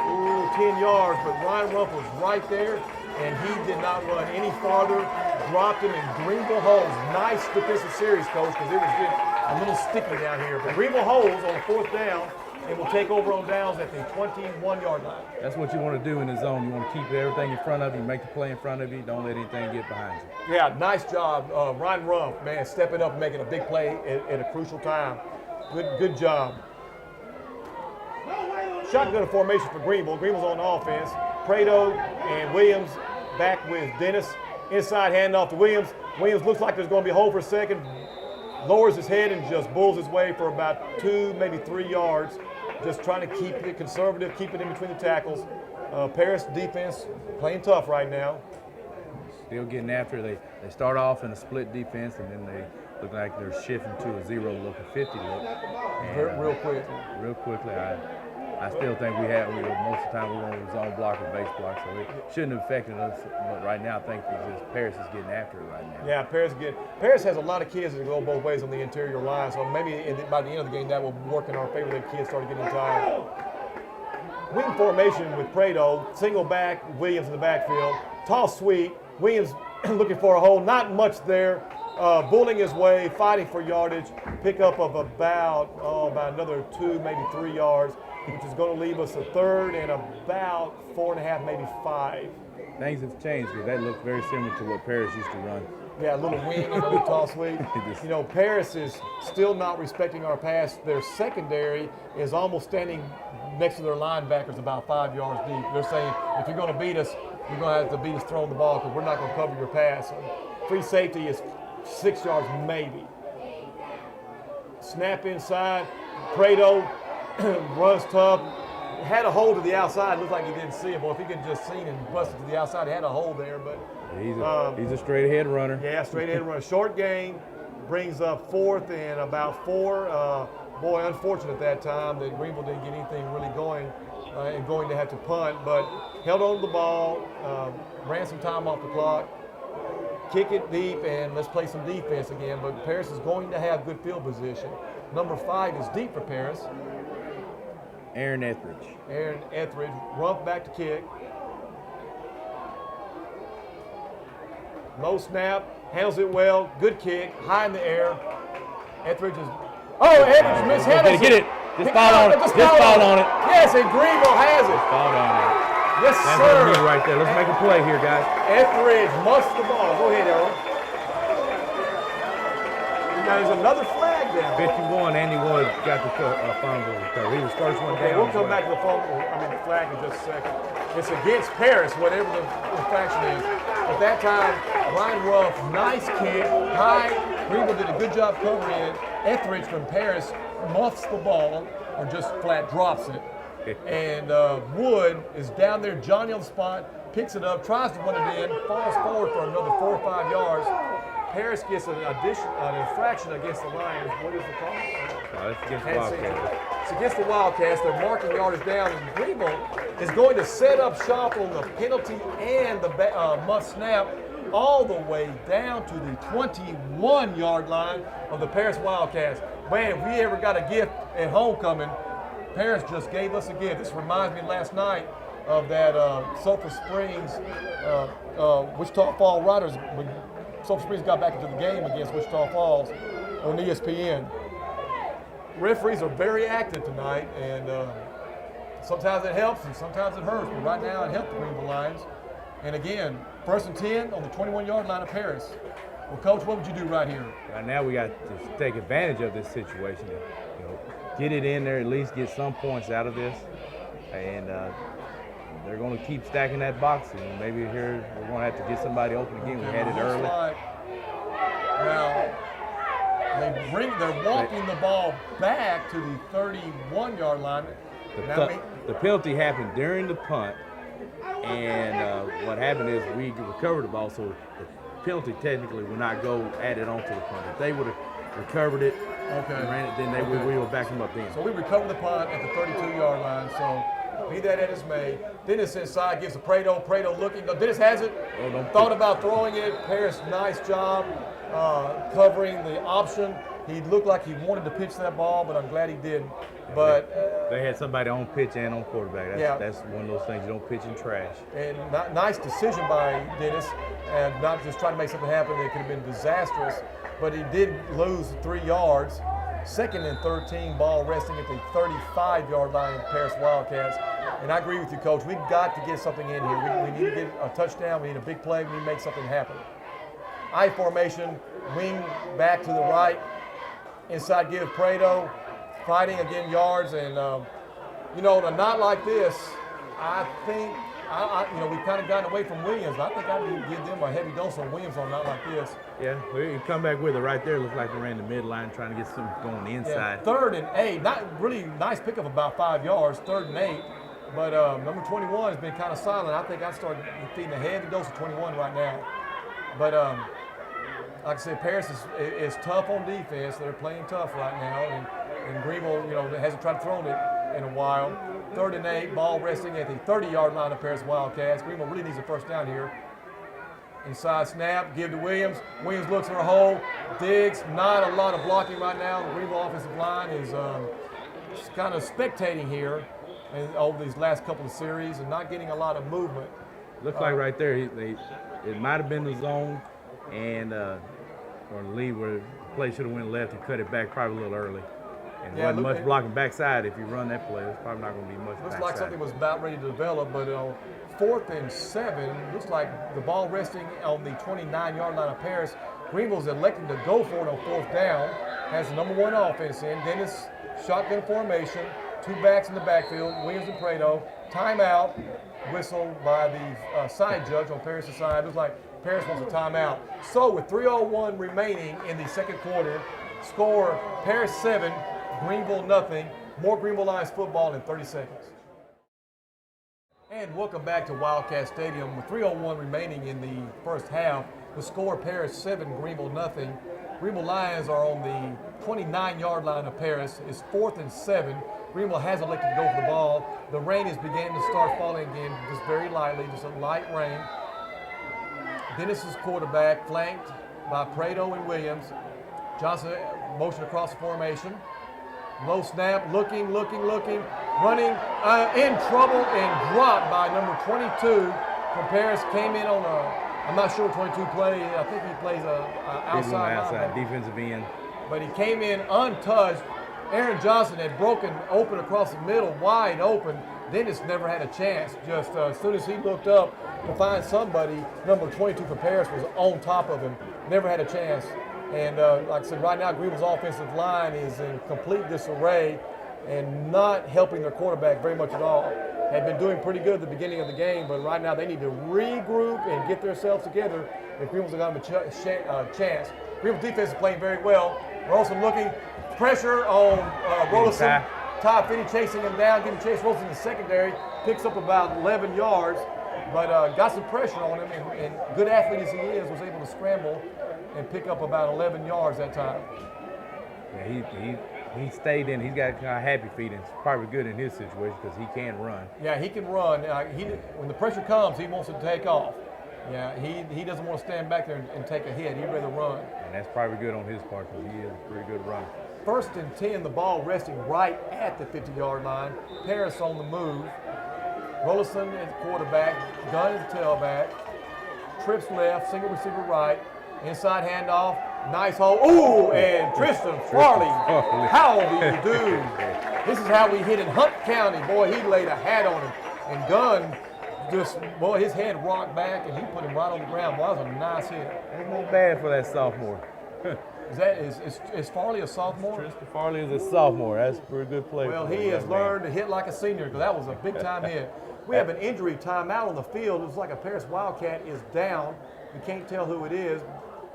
10 yards, but Ryan Rumpf was right there, and he did not run any farther. Dropped him in Greenville holds. Nice defensive series, Coach, because it was getting a little sticky down here. But Greenville holds on 4th down, and will take over on downs at the 21-yard line. That's what you want to do in the zone. You want to keep everything in front of you, make the play in front of you. Don't let anything get behind you. Yeah, nice job. Ryan Rumpf, man, stepping up and making a big play at a crucial time. Good job. Shotgun formation for Greenville. Greenville's on offense. Prado and Williams back with Dennis. Inside handoff to Williams. Williams looks like there's going to be a hole for a second. Lowers his head and just bulls his way for about 2, maybe 3 yards. Just trying to keep it conservative, keep it in between the tackles. Paris defense playing tough right now. Still getting after it. They start off in a split defense, and then they look like they're shifting to a 0 look, a 50 look. And, real quick. Real quickly, I still think most of the time we're going to zone block or base block, so it shouldn't have affected us. But right now, I think Paris is getting after it right now. Yeah, Paris has a lot of kids that go both ways on the interior line, so maybe by the end of the game that will work in our favor. That kids started getting tired. Wing formation with Prado, single back, Williams in the backfield. Toss sweep, Williams looking for a hole, not much there. Bulling his way, fighting for yardage, pickup of about another 2, maybe 3 yards, which is going to leave us a 3rd and about 4.5, maybe 5. Things have changed because that looked very similar to what Paris used to run. Yeah, a little wing and a little toss sweep. You know, Paris is still not respecting our pass. Their secondary is almost standing next to their linebackers about 5 yards deep. They're saying, if you're going to beat us, you're going to have to beat us throwing the ball because we're not going to cover your pass. So free safety is 6 yards maybe. Snap inside. Prado runs tough. Had a hole to the outside. Looked like he didn't see it. Boy, if he could just seen and busted to the outside, he had a hole there. But he's a straight ahead runner. Yeah, straight ahead runner. Short gain brings up 4th and about 4. Boy, unfortunate that time that Greenville didn't get anything really going and going to have to punt, but held on to the ball, ran some time off the clock, kick it deep, and let's play some defense again. But Paris is going to have good field position. Number 5 is deep for Paris. Aaron Etheridge. Rumpf back to kick. Low snap, handles it well, good kick, high in the air. Etheridge misheaded. Get it. Just fall on it. Just fall on it. Yes, and Greenville has it. Fall on it. Yes, That's sir. what we need right there. Let's make a play here, guys. Etheridge musts the ball. Go ahead, Errol. Now there's another flag down. 51, Andy Wood got the fumble. He was first one down. We'll come back to the flag in just a second. It's against Paris, whatever the infraction is. At that time, Ryan Rumpf, nice kick, high. Greenville did a good job covering it. Etheridge from Paris muffs the ball, or just flat drops it. And Wood is down there, Johnny on the spot, picks it up, tries to run it in, falls forward for another 4 or 5 yards. Paris gets an infraction against the Lions. What is the call? It's against the Wildcats. It's against the Wildcats. They're marking yardage down, and Greenville is going to set up shop on the penalty and the must snap all the way down to the 21-yard line of the Paris Wildcats. Man, if we ever got a gift at homecoming, Paris just gave us a gift. This reminds me last night of that Sulphur Springs, Wichita Falls Riders. When Sulphur Springs got back into the game against Wichita Falls on ESPN. Referees are very active tonight, and sometimes it helps and sometimes it hurts. But right now it helped the Greenville Lions. And again, 1st and 10 on the 21-yard line of Paris. Well, Coach, what would you do right here? Right now we got to take advantage of this situation. Get it in there, at least get some points out of this. And they're going to keep stacking that box, and maybe here we're going to have to get somebody open again. We had it early. Now they're walking the ball back to the 31-yard line. The penalty happened during the punt, and what happened is we recovered the ball, so the penalty technically would not go added onto the punt. If they would have recovered it, and ran it, then we would back them up then. So we recovered the punt at the 32-yard line. So be that as may. Dennis inside gives to Prado. Prado looking. No, Dennis has it. Thought about throwing it. Paris, nice job covering the option. He looked like he wanted to pitch that ball, but I'm glad he didn't. But they had somebody on pitch and on quarterback. That's one of those things you don't pitch in trash. And nice decision by Dennis, and not just trying to make something happen that could have been disastrous. But he did lose 3 yards. 2nd and 13, ball resting at the 35-yard line of Paris Wildcats. And I agree with you, Coach. We've got to get something in here. We need to get a touchdown. We need a big play. We need to make something happen. I formation, wing back to the right. Inside give Prado, fighting again yards. And, a night like this, I think, we've kind of gotten away from Williams. I think I need to give them a heavy dose on Williams on a night like this. Yeah, you come back with it right there. Looks like they ran the midline trying to get something going inside. Yeah, 3rd and 8. Not really nice pickup, about 5 yards, 3rd and 8. But number 21 has been kind of silent. I think I started feeding a heavy dose of 21 right now. But like I said, Paris is tough on defense. They're playing tough right now. And Greenville, hasn't tried to throw it in a while. 3rd and 8, ball resting at the 30-yard line of Paris Wildcats. Greenville really needs a first down here. Inside snap, give to Williams. Williams looks for a hole, digs. Not a lot of blocking right now. The Greenville offensive line is just kind of spectating here over these last couple of series and not getting a lot of movement. Looks like right there, it might have been the zone and or the lead where the play should have went left and cut it back probably a little early. And wasn't much blocking backside. If you run that play, it's probably not going to be much looks backside. Like something was about ready to develop, but 4th and 7, looks like the ball resting on the 29-yard line of Paris. Greenville's electing to go for it on 4th down. Has the number 1 offense in. Dennis, shotgun formation, 2 backs in the backfield, Williams and Prado. Timeout, whistled by the side judge on Paris' side. Looks like Paris wants a timeout. So with 3:01 remaining in the 2nd quarter, score Paris 7, Greenville nothing. More Greenville Lions football in 30 seconds. And welcome back to Wildcat Stadium. With 3:01 remaining in the first half, the score Paris 7, Greenville nothing. Greenville Lions are on the 29-yard line of Paris. It's 4th and 7. Greenville has elected to go for the ball. The rain is beginning to start falling again, just very lightly, just a light rain. Dennis's quarterback, flanked by Prado and Williams. Johnson motion across the formation. Low snap, looking, running, in trouble and dropped by number 22 from Paris. Came in on I'm not sure 22 play. I think he plays outside defensive end. But he came in untouched. Aaron Johnson had broken open across the middle, wide open. Dennis never had a chance. Just as soon as he looked up to find somebody, number 22 from Paris was on top of him. Never had a chance. And like I said, right now Greenville's offensive line is in complete disarray and not helping their quarterback very much at all. Had been doing pretty good at the beginning of the game, but right now they need to regroup and get themselves together if Greenville's going to have a chance. Greenville defense is playing very well. Rolson looking, pressure on Rolson. Ty Finney chasing him down, getting chased. Rolson in the secondary, picks up about 11 yards, but got some pressure on him, and good athlete as he is, was able to scramble and pick up about 11 yards that time. Yeah, he stayed in. He's got kind of happy feet, and it's probably good in his situation because he can run. Yeah, he can run. When the pressure comes, he wants to take off. Yeah, he doesn't want to stand back there and take a hit. He'd rather run. And that's probably good on his part because he is a pretty good runner. 1st and 10, the ball resting right at the 50-yard line. Paris on the move. Rollison is the quarterback. Gunn is the tailback. Trips left, single receiver right. Inside handoff, nice hole. Ooh, and Tristan Farley. How do you do? This is how we hit in Hunt County. Boy, he laid a hat on him. And Gunn his head rocked back and he put him right on the ground. Boy, that was a nice hit. Ain't no bad for that sophomore. Is Farley a sophomore? Tristan Farley is a sophomore. That's a pretty good play. Well, he has learned to hit like a senior because that was a big-time hit. We have an injury timeout on the field. It looks like a Paris Wildcat is down. We can't tell who it is.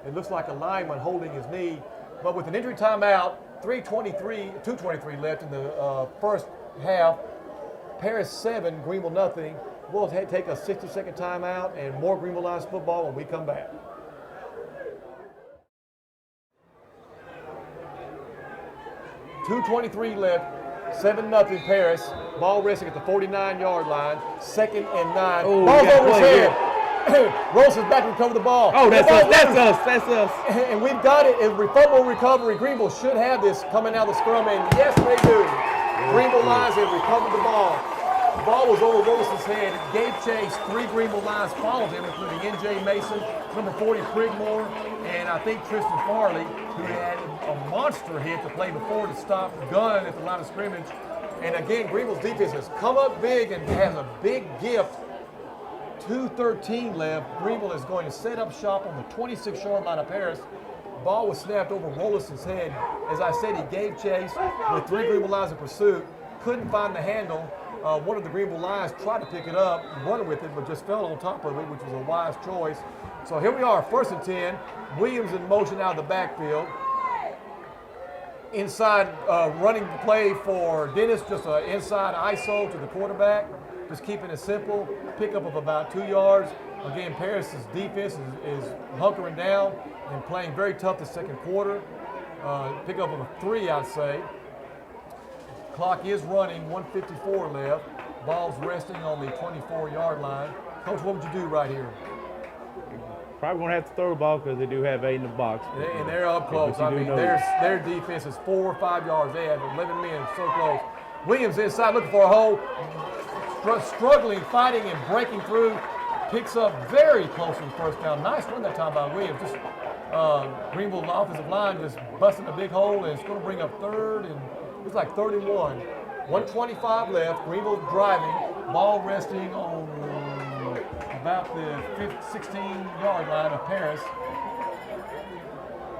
It looks like a lineman holding his knee. But with an injury timeout, 2:23 left in the first half. Paris 7, Greenville nothing. We'll take a 60-second timeout and more Greenville Lions football when we come back. .223 left, 7-0 Paris. Ball resting at the 49-yard line. 2nd and 9. Ooh, ball's over his head. Rolson's back to recover the ball. Oh, that's us. And we've got it. In fumble recovery, Greenville should have this coming out of the scrum, and yes, they do. Greenville Lions have recovered the ball. The ball was over Rolson's head. It gave chase. 3 Greenville Lions followed him, including N.J. Mason, number 40 Prigmore, and I think Tristan Farley, who had a monster hit to play before to stop Gunn at the line of scrimmage. And again, Greenville's defense has come up big and has a big gift. 2:13 left. Greenville is going to set up shop on the 26-yard line of Paris. Ball was snapped over Rollison's head. As I said, he gave chase with 3 Greenville Lions in pursuit. Couldn't find the handle. One of the Greenville Lions tried to pick it up, run with it, but just fell on top of it, which was a wise choice. So here we are, 1st and 10. Williams in motion out of the backfield. Inside running the play for Dennis, just an inside ISO to the quarterback. Just keeping it simple. Pickup of about 2 yards. Again, Paris's defense is hunkering down and playing very tough the second quarter. Pickup of a 3, I'd say. Clock is running, 1:54 left. Ball's resting on the 24-yard line. Coach, what would you do right here? Probably going to have to throw the ball because they do have 8 in the box. And they're up close. I mean, their defense is 4 or 5 yards. They have 11 men so close. Williams inside looking for a hole. Struggling, fighting, and breaking through. Picks up very close to the first down. Nice run that time by Williams. Just Greenville offensive line just busting a big hole, and it's going to bring up 3rd and it's like 31. 1:25 left. Greenville driving. Ball resting on about the 16-yard line of Paris.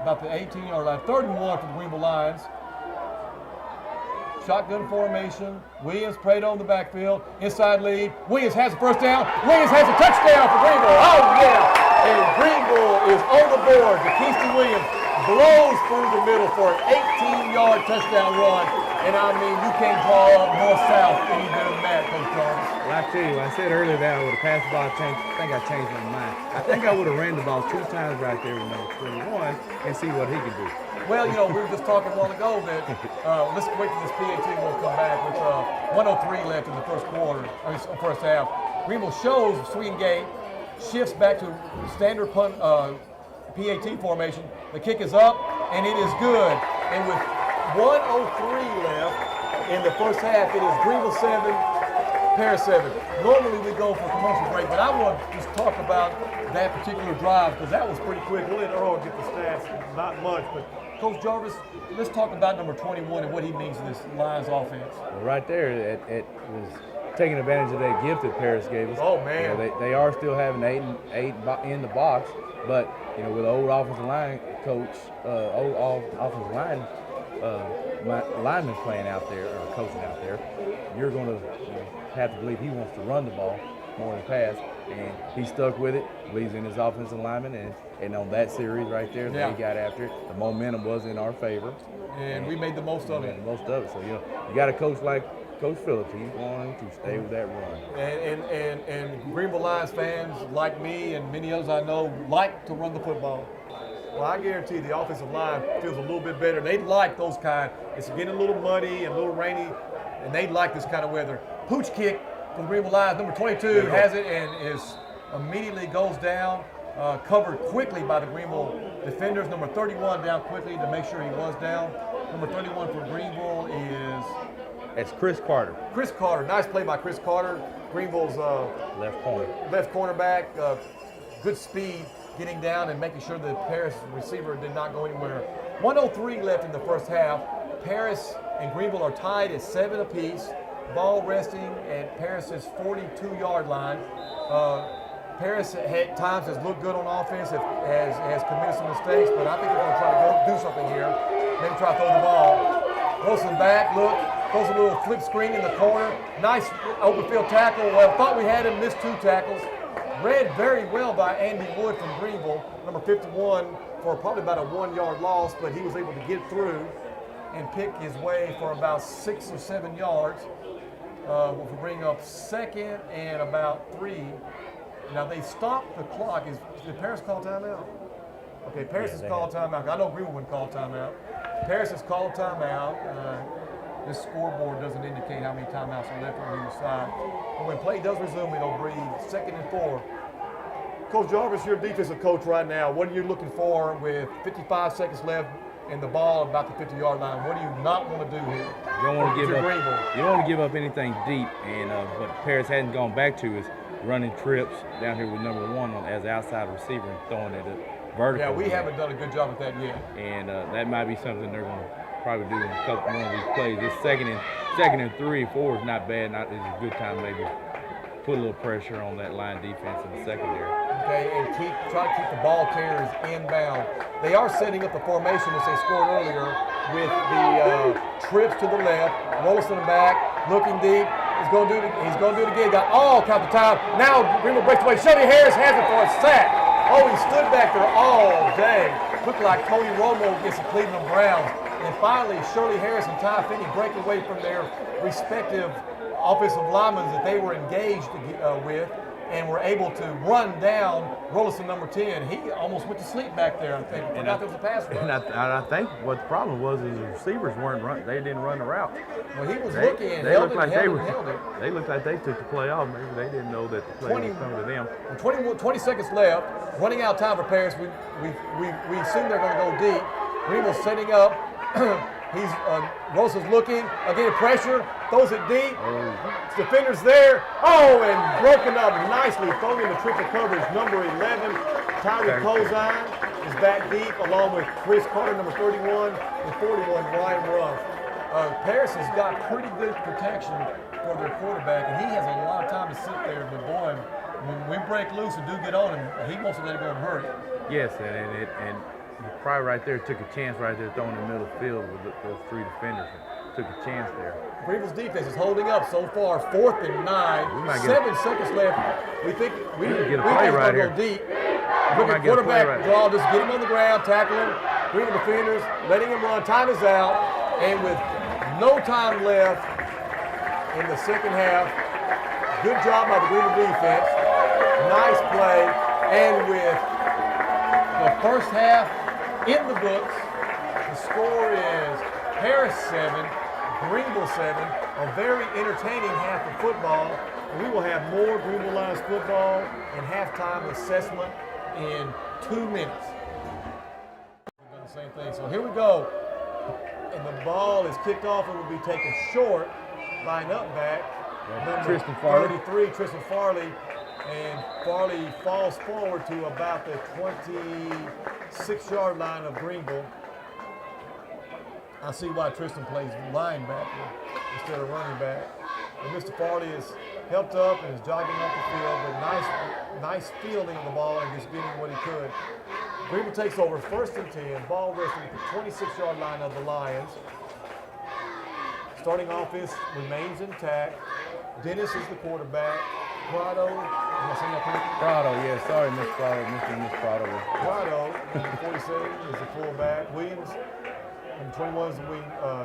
About the 18-yard line. 3rd and 1 for the Greenville Lions. Shotgun formation. Williams prayed on the backfield. Inside lead. Williams has the first down. Williams has a touchdown for Greenville. Oh, yeah. And Greenville is on the board. DeKeisty Williams blows through the middle for an 18-yard touchdown run. And I mean, you can't draw up north-south any better than that, Coach Jarvis. Well, I tell you, I said earlier that I would have passed the ball. I think I changed my mind. I think I would have ran the ball 2 times right there with number 21 and see what he could do. Well, you know, we were just talking a while ago that let's wait till this PAT will come back with 1:03 left in the first half. Greenville shows swing gate, shifts back to standard punt PAT formation. The kick is up, and it is good. And with 1:03 left in the first half, it is Greenville 7, Paris 7. Normally we go for commercial break, but I want to just talk about that particular drive because that was pretty quick. We'll let Earl get the stats, not much, but Coach Jarvis, let's talk about number 21 and what he means to this Lions offense. Well, right there, it was taking advantage of that gift that Paris gave us. Oh, man. You know, they are still having 8 in the box, but, you know, with an old offensive line coach, offensive line lineman playing out there or coaching out there, you're going to have to believe he wants to run the ball more than pass, and he stuck with it, believes in his offensive lineman, and on that series right there, they got after it. The momentum was in our favor. And we made the most of it. So, you know, you got a coach like Coach Phillips. He's going to stay with that run. And Greenville Lions fans like me and many others I know like to run the football. Well, I guarantee the offensive line feels a little bit better. They like those kind. It's getting a little muddy and a little rainy, and they like this kind of weather. Pooch kick from Greenville Lions. Number 22 has it and is immediately goes down, covered quickly by the Greenville defenders. Number 31 down quickly to make sure he was down. Number 31 for Greenville is... It's Chris Carter. Chris Carter. Nice play by Chris Carter. Greenville's left cornerback. Good speed getting down and making sure the Paris receiver did not go anywhere. 1:03 left in the first half. Paris and Greenville are tied at 7 apiece. Ball resting at Paris's 42-yard line. Paris at times has looked good on offense, has committed some mistakes, but I think they're going to try to do something here. Maybe try to throw the ball. Wilson back, look, throws a little flip screen in the corner. Nice open field tackle. Well, thought we had him, missed 2 tackles. Read very well by Andy Wood from Greenville, number 51, for probably about a 1-yard loss, but he was able to get through and pick his way for about 6 or 7 yards. We'll bring up 2nd and about 3. Now they stopped the clock. Did Paris call timeout? Okay, Paris has called timeout. I know Greenville wouldn't call timeout. Paris has called timeout. This scoreboard doesn't indicate how many timeouts are left on either side. But when play does resume, it'll breathe 2nd and 4. Coach Jarvis, you're a defensive coach right now. What are you looking for with 55 seconds left and the ball about the 50-yard line? What do you not want to do here? You don't want to give up. You don't want to give up anything deep. And what Paris hadn't gone back to is running trips down here with number 1 as outside receiver and throwing it vertical. Yeah, we haven't done a good job with that yet. And that might be something they're going to probably do in one of these plays. This second and 3 or 4 is not bad. It's a good time maybe put a little pressure on that line defense in the secondary. Okay, and try to keep the ball carriers inbound. They are setting up the formation as they scored earlier with the trips to the left, Rollison back, looking deep. He's going to do it again. Got all kind of time. Now Greenville breaks away. Shelby Harris has it for a sack. Oh, he stood back there all day. Looked like Tony Romo against the Cleveland Browns. And finally, Shirley Harris and Ty Finney break away from their respective offensive linemen that they were engaged with, and were able to run down Rollison number 10. He almost went to sleep back there, I think. Forgot there was a pass rush. And I think what the problem was is the receivers weren't running. They didn't run the route. Well, he was looking and held it. They looked like they took the play off. Maybe they didn't know that the play was coming to them. 20 seconds left. Running out of time for Paris. We assume they're going to go deep. Greenville's setting up. Rosa's looking. Again, pressure. Throws it deep. Defender's there. Oh, and broken up nicely. Throwing in the triple coverage. Number 11, Tyreek Cozine is back deep, along with Chris Carter, number 31, and 41, Ryan Ruff. Paris has got pretty good protection for their quarterback, and he has a lot of time to sit there. But boy, when we break loose and do get on him, he wants to let it go and hurt it. Yes, and probably right there took a chance right there throwing in the middle of the field with those 3 defenders. Took a chance there. Greenville's defense is holding up so far. 4th and 9. 7 seconds left. We think we get a play right here. Go deep. Look at quarterback draw. Just get him on the ground, tackle him. Greenville defenders letting him run. Time is out, and with no time left in the second half, good job by the Greenville defense. Nice play, and with the first half in the books, the score is Paris 7. Greenville 7, a very entertaining half of football. And we will have more Greenville Lions football and halftime assessment in 2 minutes. We've done the same thing. So here we go. And the ball is kicked off and will be taken short by an up back. Number 33, Tristan Farley. And Farley falls forward to about the 26-yard line of Greenville. I see why Tristan plays linebacker instead of running back. And Mr. Farley is helped up and is jogging up the field, but nice fielding of the ball and just getting what he could. Greenville takes over 1st and 10, ball resting at the 26-yard line of the Lions. Starting offense remains intact. Dennis is the quarterback. Prado, am I saying that correctly? Prado, yeah, sorry, Miss Prado, Miss Prado. Prado, number 47, is the fullback. Williams, number 21 is the wing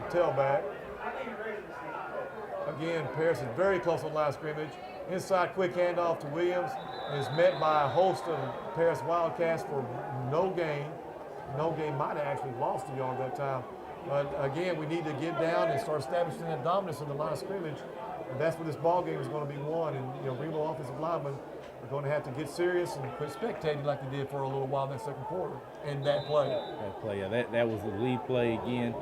tailback. Again, Paris is very close on line of scrimmage. Inside quick handoff to Williams, and is met by a host of Paris Wildcats for no gain. No gain, might have actually lost a yard that time. But again, we need to get down and start establishing that dominance in the line of scrimmage. And that's where this ball game is going to be won. And Greenville offensive linemen are going to have to get serious and quit spectating like they did for a little while in that second quarter. And that play. Yeah, that was the lead play again.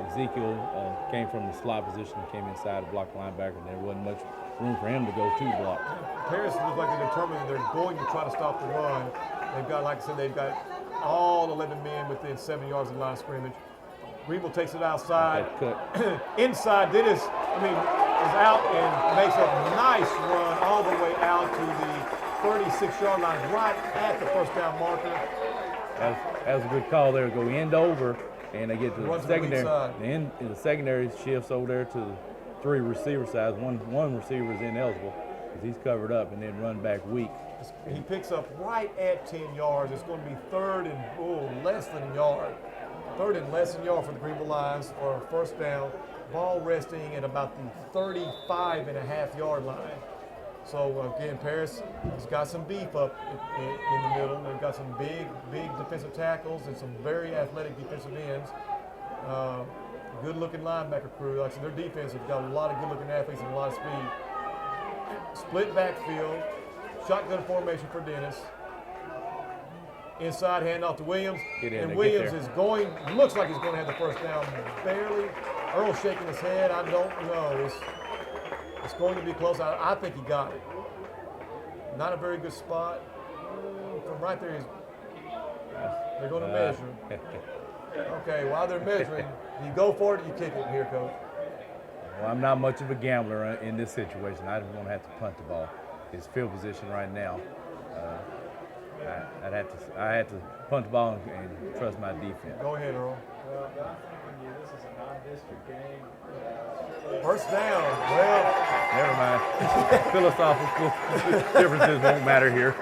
Ezekiel came from the slot position, came inside the block linebacker, and there wasn't much room for him to go to block. Paris looks like they're determined that they're going to try to stop the run. They've got, like I said, they've got all 11 men within 7 yards of the line of scrimmage. Greenville takes it outside. Inside, Dennis, is out and makes a nice run all the way out to the 36-yard line, right at the first down marker. That was a good call there. Go end over, and they get to the secondary. The secondary shifts over there to the 3 receiver sides. One receiver is ineligible because he's covered up, and then run back weak. He picks up right at 10 yards. It's going to be third and less than a yard. Third and less than a yard for the Greenville Lions for a first down. Ball resting at about the 35.5-yard line. So again, Paris has got some beef up in the middle. They've got some big defensive tackles and some very athletic defensive ends. Good-looking linebacker crew. Like I said, their defense has got a lot of good-looking athletes and a lot of speed. Split backfield. Shotgun formation for Dennis. Inside handoff to Williams. And Williams is looks like he's going to have the first down barely. Earl's shaking his head. I don't know. It's going to be close. I think he got it. Not a very good spot. From right there, they're going to measure. Okay, while they're measuring, you go for it or you kick it here, Coach? Well, I'm not much of a gambler in this situation. I don't want to have to punt the ball. It's field position right now. I had to punt the ball and trust my defense. Go ahead, Earl. Well, I'm thinking this is a non-district game. First down. Well, never mind. Philosophical differences won't matter here.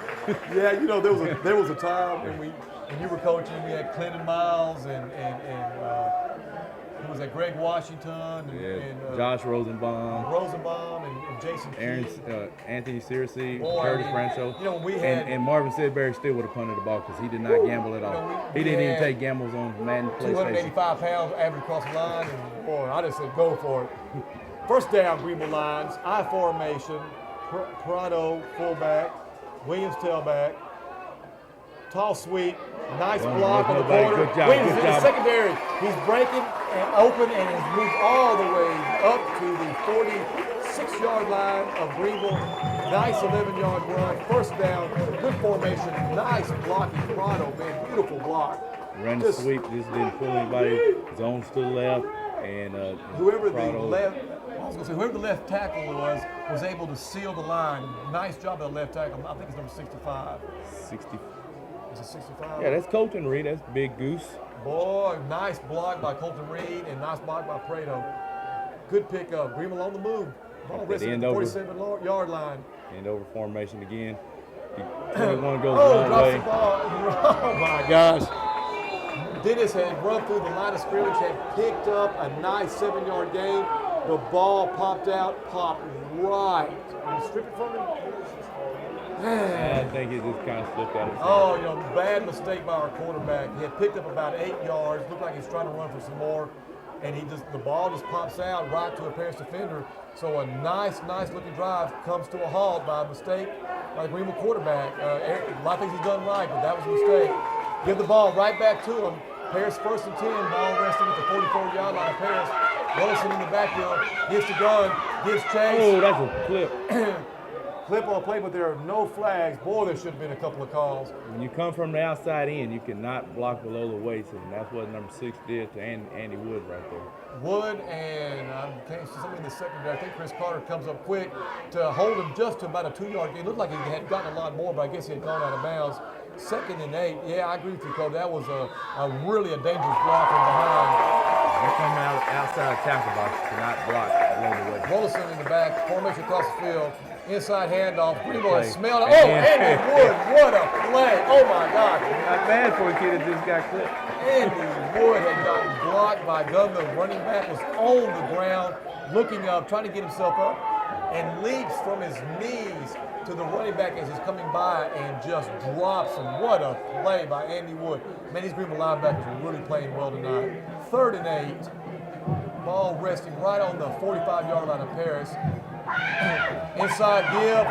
Yeah, you know, there was a time when you were coaching, we had Clinton Miles and who was that, Greg Washington and Josh Rosenbaum and Jason Key. Anthony Searcy, Curtis Rancho. You know, we had and Marvin Sedbury still would have punted the ball because he did not gamble at all. He didn't even take gambles on Madden PlayStation. 285 pounds average across the line, and boy, I just said go for it. First down, Greenville Lions, I formation, Prado fullback, Williams tailback, tall sweep, nice block on the corner. Good job, Williams good in job. the secondary. He's breaking and open and has moved all the way up to the 46-yard line of Greenville. Nice 11-yard run. First down, good formation, nice blocking. Prado, man, beautiful block. Run the sweep, just didn't pull anybody. Zones to the left, and whoever Prado, whoever the left tackle was able to seal the line. Nice job of the left tackle. I think it's number 65. 60. Is it 65? Yeah, that's Colton Reed. That's Big Goose. Boy, nice block by Colton Reed and nice block by Prado. Good pickup. Greenville on the move. Ball resting at the 47-yard line. End over formation again. 21 goes the drops wrong way. the ball. Oh my gosh. Dennis had run through the line of scrimmage, had picked up a nice 7-yard gain. The ball popped right. Can you strip it from him? I think it just kind of slipped out of his hand. Oh, you know, bad mistake by our quarterback. He had picked up about 8 yards. Looked like he's trying to run for some more. And the ball just pops out right to a Paris defender. So a nice looking drive comes to a halt by a mistake by the Greenville quarterback. A lot of things he's done right, but that was a mistake. Give the ball right back to him. Paris first and 10, ball resting at the 44-yard line of Paris. Wilson in the backfield, gets the gun, gives chase. Oh, that's a clip. Clip on play, but there are no flags. Boy, there should have been a couple of calls. When you come from the outside in, you cannot block below the waist, and that's what number 6 did to Andy Wood right there. Wood and I can't see somebody in the secondary. I think Chris Carter comes up quick to hold him just to about a 2-yard gain. It looked like he had gotten a lot more, but I guess he had gone out of bounds. 2nd and 8. Yeah, I agree with you, Cole. That was a really dangerous block from behind. You come out outside tackle box, you cannot block below the waist. Rollison in the back, formation across the field. Inside handoff. Greenville has smelled it. Oh, Andy Wood, what a play. Oh, my God. Not bad for a kid that just got clipped. Andy Wood had gotten blocked by Gunn. The running back was on the ground, looking up, trying to get himself up, and leaps from his knees to the running back as he's coming by and just drops him. What a play by Andy Wood. Man, these Greenville linebackers are really playing well tonight. 3rd and 8. Ball resting right on the 45-yard line of Paris. Inside give.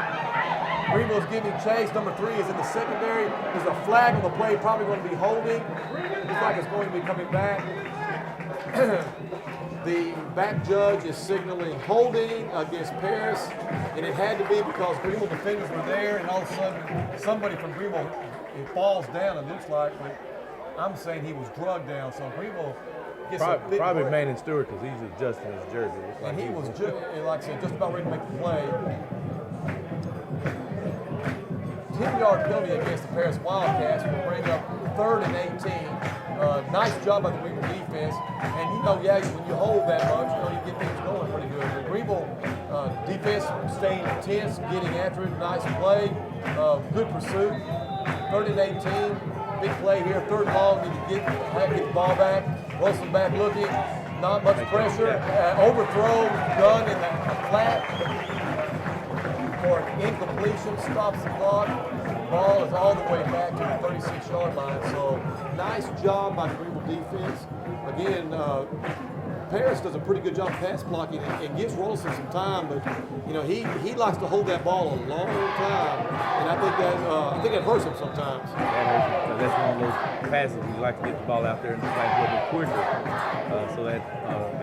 Greenville's giving chase. Number 3 is in the secondary. There's a flag on the play, probably going to be holding. Looks like it's going to be coming back. The back judge is signaling holding against Paris, and it had to be because Greenville defenders were there, and all of a sudden somebody from Greenville falls down, it looks like, but I'm saying he was drugged down, so Greenville gets a big probably break. Manon Stewart because he's adjusting his jersey. And he was, like I said, just about ready to make the play. 10-yard penalty against the Paris Wildcats will bring up 3rd and 18. Nice job by the Greenville defense. And when you hold that much, you get things going pretty good. The Greenville defense staying intense, getting after it. Nice play. Good pursuit. 3rd and 18. Big play here. 3rd and long. Need to get the ball back. Wilson back looking. Not much pressure. Overthrow. Gun in the flat. For an incompletion, stops the clock. Ball is all the way back to the 36-yard line. So nice job by the Greenville defense. Again, Paris does a pretty good job pass blocking and gives Rolston some time, but you know he likes to hold that ball a long time, and I think that hurts him sometimes. That hurts him because that's one of those passes you like to get the ball out there and just like a little bit quicker, so that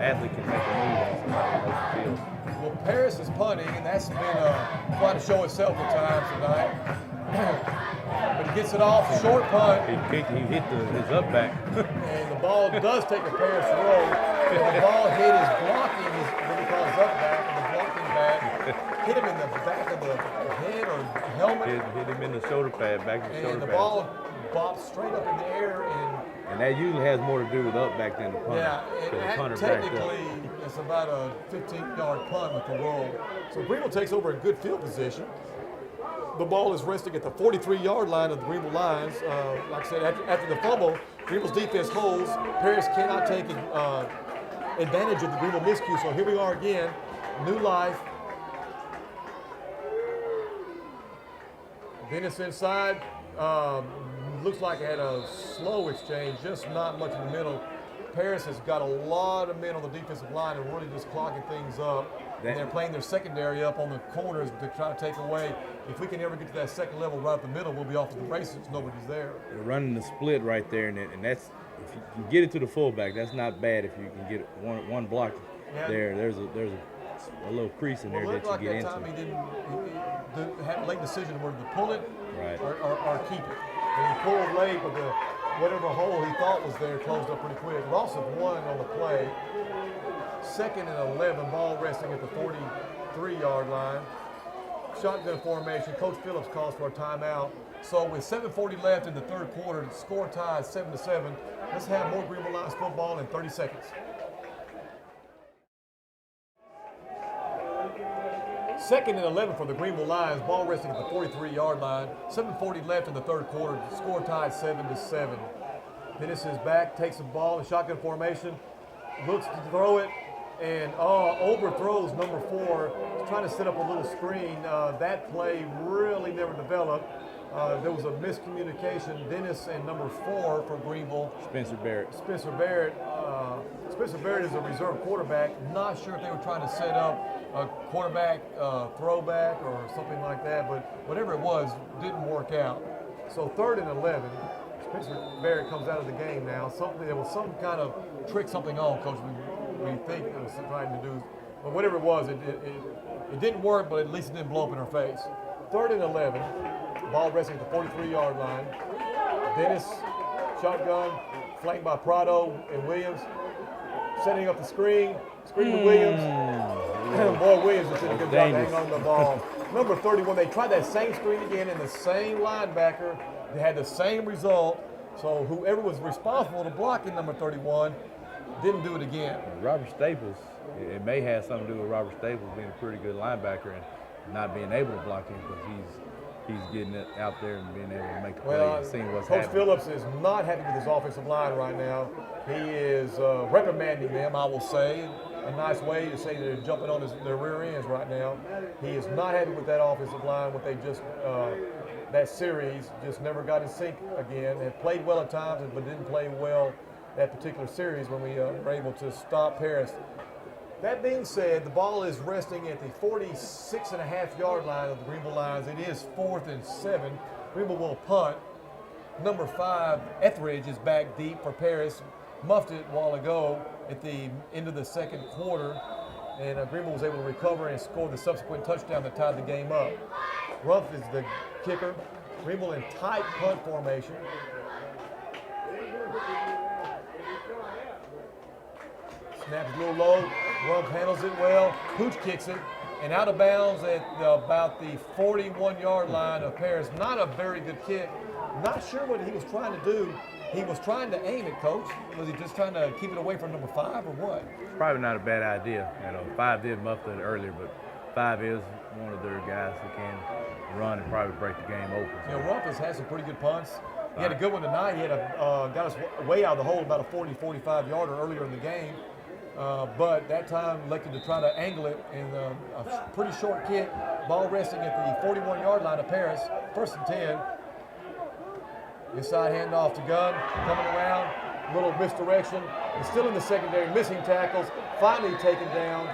athlete can make a move on somebody in the field. Well, Paris is punting, and that's been quite a show itself at times tonight. But he gets it off, short punt. He hit his up back. And the ball does take a Paris roll. And the ball hit his blocking, what we call his up back, and the blocking back. Hit him in the back of the head or helmet. Hit him in the shoulder pad, back of the shoulder pad. And the ball bopped straight up in the air. And that usually has more to do with up back than the punter. Yeah, and technically it's about a 15-yard punt with the roll. So Greenville takes over a good field position. The ball is resting at the 43-yard line of the Greenville Lions. Like I said, after the fumble, Greenville's defense holds. Paris cannot take advantage of the Greenville miscue. So here we are again, new life. Dennis inside. Looks like it had a slow exchange, just not much in the middle. Paris has got a lot of men on the defensive line and really just clocking things up. And they're playing their secondary up on the corners to try to take away. If we can ever get to that second level right up the middle, we'll be off to the races. Nobody's there. They're running the split right there, and that's if you can get it to the fullback, that's not bad. If you can get one block there, there's a little crease in there that you get into. Time he had a late decision whether to pull it or keep it. And he pulled late, but whatever hole he thought was there closed up pretty quick. Loss of 1 on the play. 2nd and 11, ball resting at the 43-yard line. Shotgun formation. Coach Phillips calls for a timeout. So with 7:40 left in the third quarter, the score ties 7-7. Let's have more Greenville Lions football in 30 seconds. Second and 11 for the Greenville Lions. Ball resting at the 43-yard line. 7:40 left in the third quarter. The score tied 7-7. Dennis is back, takes the ball in shotgun formation, looks to throw it, and overthrows number 4. He's trying to set up a little screen. That play really never developed. There was a miscommunication. Dennis and number 4 for Greenville. Spencer Barrett. Spencer Barrett is a reserve quarterback. Not sure if they were trying to set up a quarterback throwback or something like that, but whatever it was, didn't work out. So 3rd and 11. Spencer Barrett comes out of the game now. There was some kind of trick, something on, Coach. We think it was trying to do, but whatever it was, it didn't work. But at least it didn't blow up in our face. 3rd and 11. Ball resting at the 43-yard line. Dennis, shotgun, flanked by Prado and Williams, setting up the screen to Williams. Boy, Williams just did a good job hanging on the ball. Number 31, they tried that same screen again, and the same linebacker. They had the same result. So whoever was responsible to blocking number 31 didn't do it again. Robert Staples, it may have something to do with Robert Staples being a pretty good linebacker and not being able to block him because he's getting it out there and being able to make a play and seeing what's happening. Coach Phillips is not happy with his offensive line right now. He is reprimanding them, I will say. A nice way to say they're jumping on their rear ends right now. He is not happy with that offensive line. What they just that series just never got in sync again. They played well at times, but didn't play well that particular series when we were able to stop Paris. That being said, the ball is resting at the 46.5-yard line of the Greenville Lions. It is 4th and 7. Greenville will punt. Number 5, Etheridge, is back deep for Paris. Muffed it a while ago at the end of the second quarter, and Greenville was able to recover and score the subsequent touchdown that tied the game up. Rumpf is the kicker. Greenville in tight punt formation. Snaps a little low. Rumpf handles it well. Pooch kicks it, and out of bounds at about the 41-yard line of Paris. Not a very good kick. Not sure what he was trying to do. He was trying to aim it, Coach. Was he just trying to keep it away from number 5 or what? Probably not a bad idea. 5 did muff it earlier, but 5 is one of their guys who can run and probably break the game open. So. Rumpf has had some pretty good punts. He had a good one tonight. He had got us way out of the hole, about a 40, 45-yarder earlier in the game. But that time elected to try to angle it in a pretty short kick. Ball resting at the 41-yard line of Paris. 1st and 10. Inside handoff to Gunn, coming around. little misdirection. He's still in the secondary, missing tackles. Finally taken down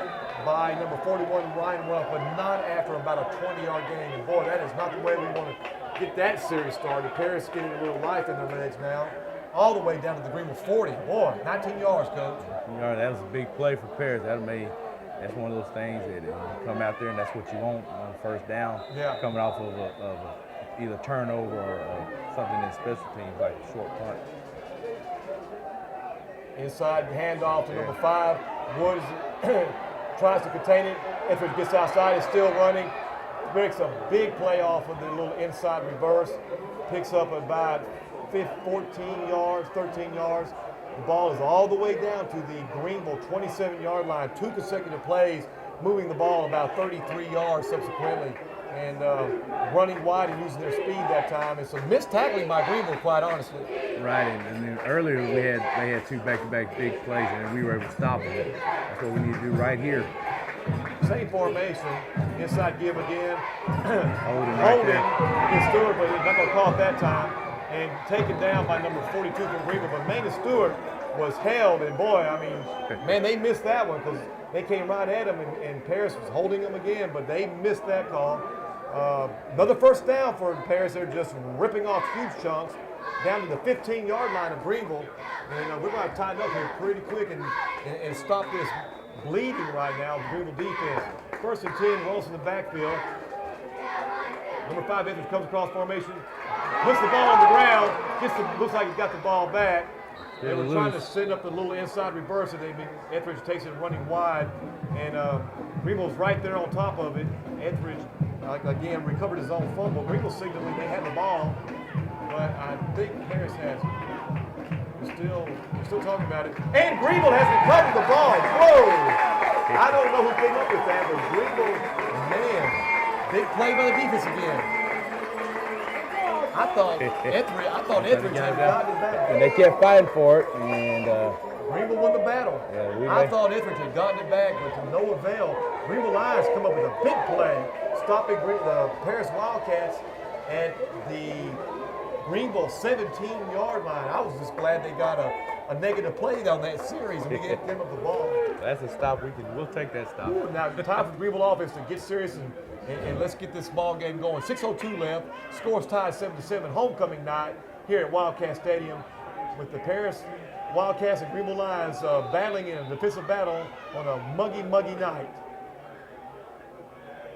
by number 41, Ryan Ruff, but not after about a 20-yard gain. And boy, that is not the way we want to get that series started. Paris getting a little life in their legs now, all the way down to the Greenville 40. Boy, 19 yards, Coach. That was a big play for Paris. That's one of those things that you come out there and that's what you want on first down. Yeah. Coming off of either turnover or something in special teams like a short punt. Inside handoff to number 5. Woods tries to contain it. Etheridge gets outside, is still running. Makes a big play off of the little inside reverse. Picks up about 14 yards, 13 yards. The ball is all the way down to the Greenville 27-yard line. 2 consecutive plays, moving the ball about 33 yards subsequently. And running wide and using their speed that time. And some missed tackling by Greenville, quite honestly. Right, and then earlier they had 2 back-to-back big plays, and we were able to stop them. That's what we need to do right here. Same formation, inside give again. Holding right there. Gets Stewart, but he's not going to call it that time. And taken down by number 42 from Greenville. But Maynard Stewart was held, and boy, I mean, man, they missed that one because they came right at him, and Paris was holding him again, but they missed that call. Another first down for Paris. They're just ripping off huge chunks down to the 15-yard line of Greenville. And we're going to tighten up here pretty quick and stop this bleeding right now, the Greenville defense. 1st and 10, rolls in the backfield. Number 5, Etheridge comes across formation, puts the ball on the ground, looks like he's got the ball back. They were trying to send up the little inside reverse, and Etheridge takes it running wide, and Greenville's right there on top of it. Etheridge, again, recovered his own fumble. Greenville signaling they had the ball, but I think Paris has it. We're still talking about it. And Greenville has recovered the ball. Whoa! I don't know who came up with that, but Greenville, man, big play by the defense again. I thought Etheridge had gotten it back. And they kept fighting for it, and Greenville won the battle. Yeah, I thought Etheridge had gotten it back, but to no avail. Greenville Lions come up with a big play, stopping the Paris Wildcats at the Greenville 17-yard line. I was just glad they got a negative play on that series and we get them up the ball. That's a stop. We'll take that stop. Ooh, now time for the Greenville offense to get serious and let's get this ball game going. 6:02 left. Scores tied 7-7. Homecoming night here at Wildcat Stadium with the Paris Wildcats and Greenville Lions battling in a defensive battle on a muggy night.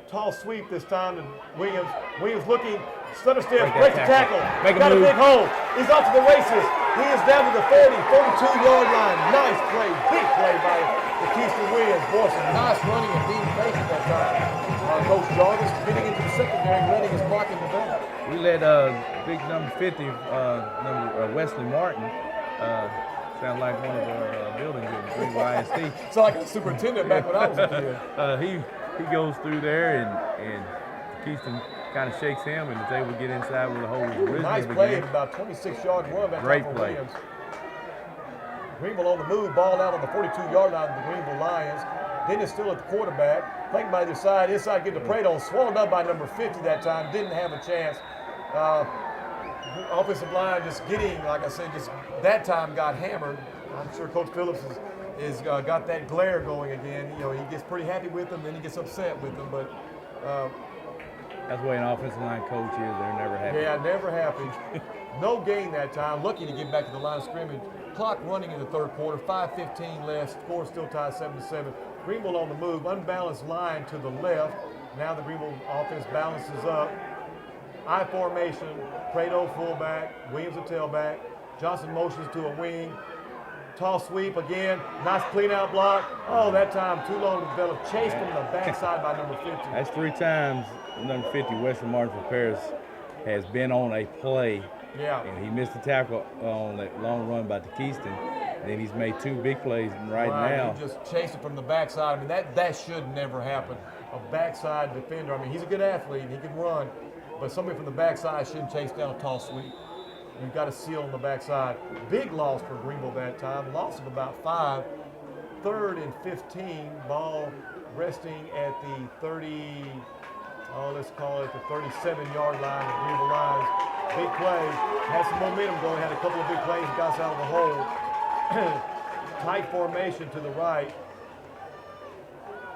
Tall sweep this time to Williams. Williams looking, stutter step, breaks the tackle. Got a big hole. He's off to the races. He is down to the 42-yard line. Nice play, big play by the Keystone Williams. Boy, some nice running and being patient that time. Coach Jarvis getting into the secondary, letting his blocking develop. We let big number 50, Wesley Martin, sound like one of our buildings at Greenville ISD. Sound like a superintendent back when I was a kid. He goes through there and Keystone kind of shakes him and is able to get inside with a hold. Nice play, about 26-yard run back Great for play. Williams. Greenville on the move, ball out on the 42-yard line of the Greenville Lions. Dennis still at the quarterback, playing by their side, inside get to Prado, swallowed up by number 50 that time, didn't have a chance. Offensive line just getting, like I said, just that time got hammered. I'm sure Coach Phillips is got that glare going again. You know, he gets pretty happy with them, then he gets upset with them, but that's the way an offensive line coach is. They're never happy. yeah, never happy. No gain that time. Lucky to get back to the line of scrimmage. Clock running in the third quarter. 5:15 left. Score still tied 7-7. Greenville on the move. Unbalanced line to the left. Now the Greenville offense balances up. I formation. Prado fullback. Williams a tailback. Johnson motions to a wing. Tall sweep again. Nice clean out block. Oh, that time too long to develop. Chased from the backside by number 50. That's 3 times number 50, Wesley Martin for Paris, has been on a play. Yeah. And he missed the tackle on that long run by Keystone. Then he's made 2 big plays right now. He just chased it from the backside. I mean, that should never happen. A backside defender. I mean, he's a good athlete and he can run, but somebody from the backside shouldn't chase down a tall sweep. You've got a seal on the backside. Big loss for Greenville that time. Loss of about 5. 3rd and 15. Ball resting at the let's call it the 37-yard line of Greenville Lions. Big play. Had some momentum going. Had a couple of big plays. Got us out of the hole. tight formation to the right.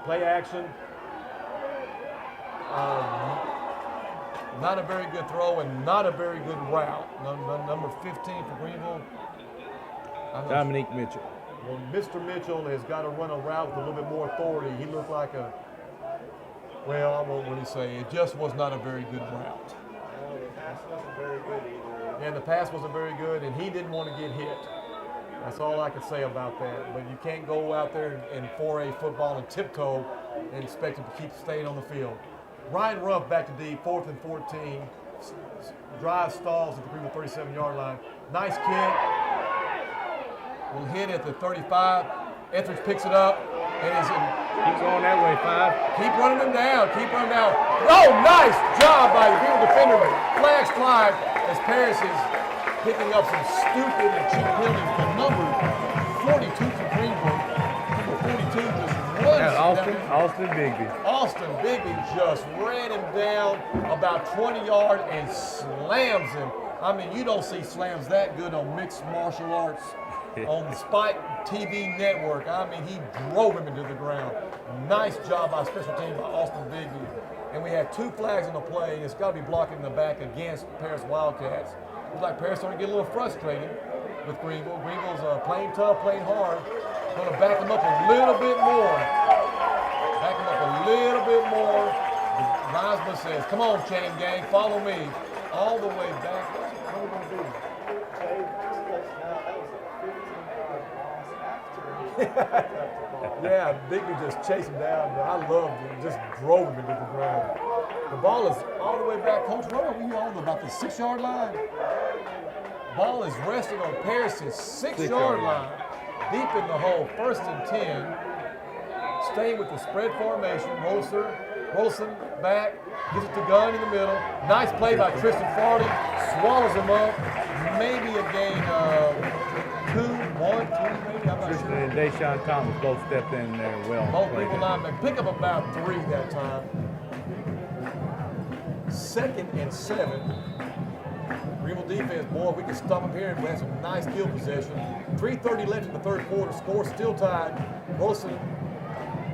Play action. Not a very good throw and not a very good route. Number 15 for Greenville. Dominique Mitchell. Well, Mr. Mitchell has got to run a route with a little bit more authority. He looked like I won't really say. It just was not a very good route. Well, the pass wasn't very good either. And the pass wasn't very good, and he didn't want to get hit. That's all I can say about that. But you can't go out there in 4A football and tiptoe and expect him to keep staying on the field. Ryan Ruff back to deep, 4th and 14. Drive stalls at the Greenville 37-yard line. Nice kick. Will hit at the 35. Etheridge picks it up and is in. Keep going that way, 5. Keep running him down. Keep running down. Oh, nice job by the Greenville defender. Flags fly as Paris is picking up some stupid and cheap penalties. But number 42 for Greenville. Number 42 just runs. Austin Bigby. Austin Bigby just ran him down about 20 yards and slams him. I mean, you don't see slams that good on mixed martial arts on the Spike TV network. I mean, he drove him into the ground. Nice job by special team by Austin Bigby. And we had 2 flags on the play. It's got to be blocking the back against Paris Wildcats. Looks like Paris starting to get a little frustrated with Greenville. Greenville's playing tough, playing hard. Going to back them up a little bit more. Back them up a little bit more. The linesman says, come on, chain gang, follow me. All the way back. What are we going to do? Yeah, Bigby just chased him down. I loved him. Just drove him into the ground. The ball is all the way back. Coach, what are we on about the 6-yard line? Ball is resting on Paris' 6-yard line. Deep in the hole, 1st and 10. Staying with the spread formation. Rolson back, gives it to Gunn in the middle. Nice play by Tristan Farley. Swallows him up. Maybe a gain of 2, 1, 2, maybe. I'm not Tristan sure. and Deshaun Thomas both stepped in there well. Both Greenville linemen pick up about 3 that time. 2nd and 7. Greenville defense, boy, we can stop them here and we have some nice field possession. 3:30 left in the 3rd quarter. Score still tied. Wilson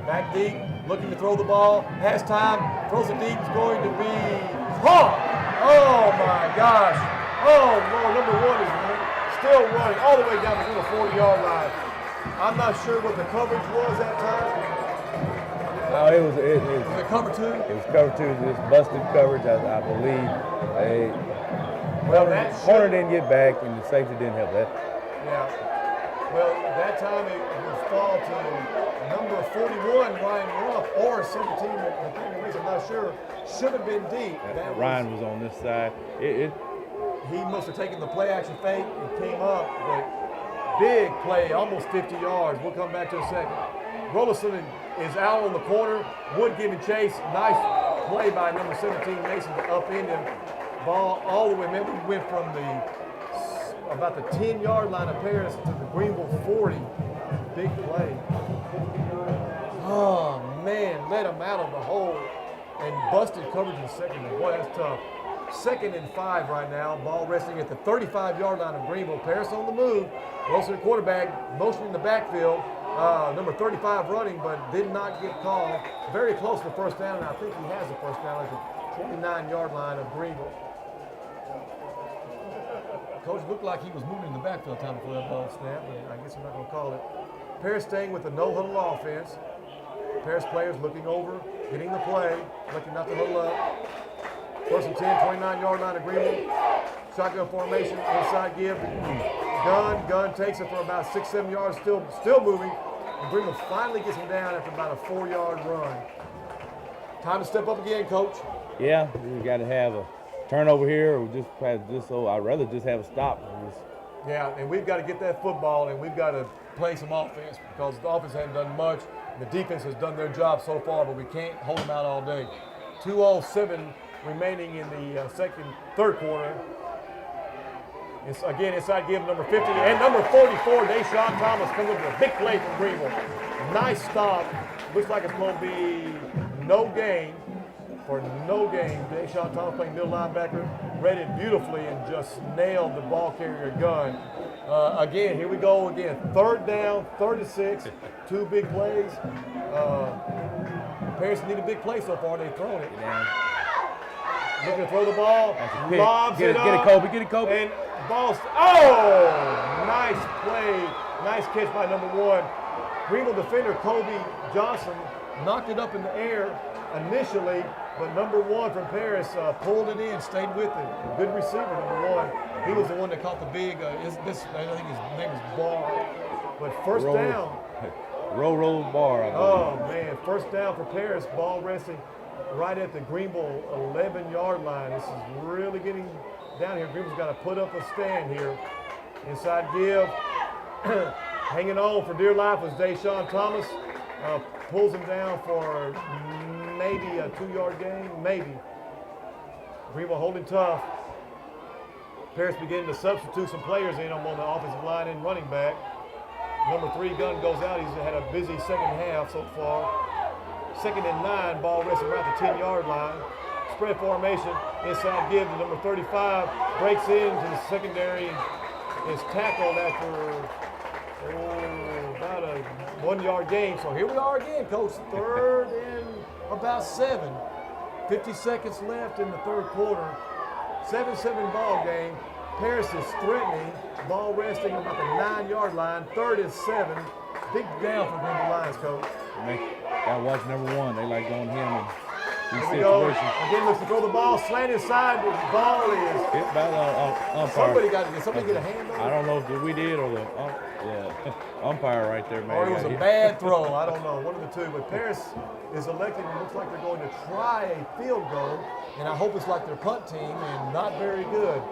back deep, looking to throw the ball. Has time, throws it deep. It's going to be caught. Oh my gosh. Oh Lord, number 1 is still running all the way down to the 40-yard line. I'm not sure what the coverage was that time. No, it was Was it cover 2? It was cover 2. It was busted coverage, I believe. Well, that corner didn't get back, and the safety didn't help that. Yeah. Well, that time it would fall to number 41, Ryan Ruff, or 17, I'm not sure. Should have been deep. Ryan was on this side. He must have taken the play action fake and came up, but big play, almost 50 yards. We'll come back to a second. Rollison is out on the corner. Wood giving chase. Nice play by number 17, Mason, to upend him. Ball all the way. Remember, we went from about the 10-yard line of Paris to the Greenville 40. Big play. Oh, man, let him out of the hole and busted coverage in the second. Boy, that's tough. 2nd and 5 right now. Ball resting at the 35-yard line of Greenville. Paris on the move. Wilson, quarterback, motion in the backfield. Number 35 running, but did not get called. Very close to the first down, and I think he has the first down at the 29-yard line of Greenville. Coach looked like he was moving in the backfield time before that ball snapped, but I guess we're not going to call it. Paris staying with the no-huddle offense. Paris players looking over, getting the play, looking not to huddle up. 1st and 10, 29-yard line of Greenville. Shotgun formation, inside give. Gunn takes it for about 6-7 yards, still moving. And Greenville finally gets him down after about a 4-yard run. Time to step up again, Coach. Yeah, we got to have a turnover here, or I'd rather just have a stop. Yeah, and we've got to get that football, and we've got to play some offense because the offense hasn't done much. The defense has done their job so far, but we can't hold them out all day. 2:07 remaining in the third quarter. It's again inside give number 50 and number 44, Deshaun Thomas comes up with a big play from Greenville. Nice stop. Looks like it's going to be no gain. For no gain, Deshaun Thomas playing middle linebacker, read it beautifully and just nailed the ball carrier Gunn. Again, here we go again. 3rd down, 36, 2 big plays. Paris need a big play so far. They've thrown it. Looking to throw the ball. Lobs get it it, up. get it, Kobe. Get it, Kobe. And ball. Oh, nice play. Nice catch by number 1. Greenville defender Kobe Johnson knocked it up in the air initially, but number 1 from Paris pulled it in, stayed with it. Good receiver, number 1. He was the one that caught the big. I think his name is Barr. But first down. Roll bar. I Oh man, first down for Paris. Ball resting right at the Greenville 11-yard line. This is really getting down here. Greenville's got to put up a stand here. Inside give. Hanging on for dear life was Deshaun Thomas. Pulls him down for maybe a 2-yard gain, maybe. Greenville holding tough. Paris beginning to substitute some players in on the offensive line and running back. Number 3 gun goes out. He's had a busy second half so far. 2nd and 9, ball resting around the 10-yard line. Spread formation, inside give to number 35. Breaks into the secondary and is tackled after about a 1-yard gain. So here we are again, Coach. 3rd and about 7. 50 seconds left in the 3rd quarter. 7-7 ball game. Paris is threatening. Ball resting about the 9-yard line. 3rd and 7. Big down for Greenville Lions, Coach. Gotta watch number 1. They like going him in these Here we go. situations. Again, looks to throw the ball. Slant inside. The ball is. Hit by the umpire. Somebody get a hand on it? I don't know if we did or the umpire right there, man. Or it was a bad throw. I don't know. One of the two. But Paris is elected and looks like they're going to try a field goal. And I hope it's like their punt team and not very good.